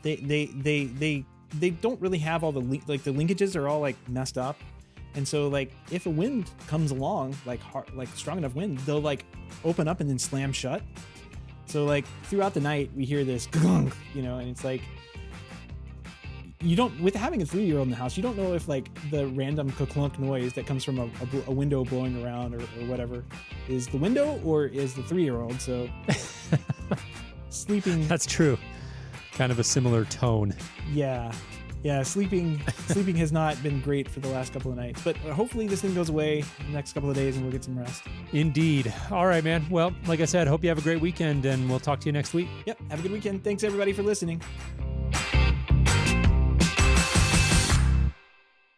They don't really have all the linkages are all like messed up, and so like if a wind comes along, like strong enough wind, they'll like open up and then slam shut. So like throughout the night we hear this gong, and it's like you don't, with having a 3-year-old in the house, you don't know if like the random clunk noise that comes from a window blowing around or whatever is the window or is the 3-year-old. So sleeping. That's true. Kind of a similar tone. Yeah. Sleeping has not been great for the last couple of nights, but hopefully this thing goes away in the next couple of days and we'll get some rest. Indeed. All right, man. Well, like I said, hope you have a great weekend and we'll talk to you next week. Yep. Have a good weekend. Thanks everybody for listening.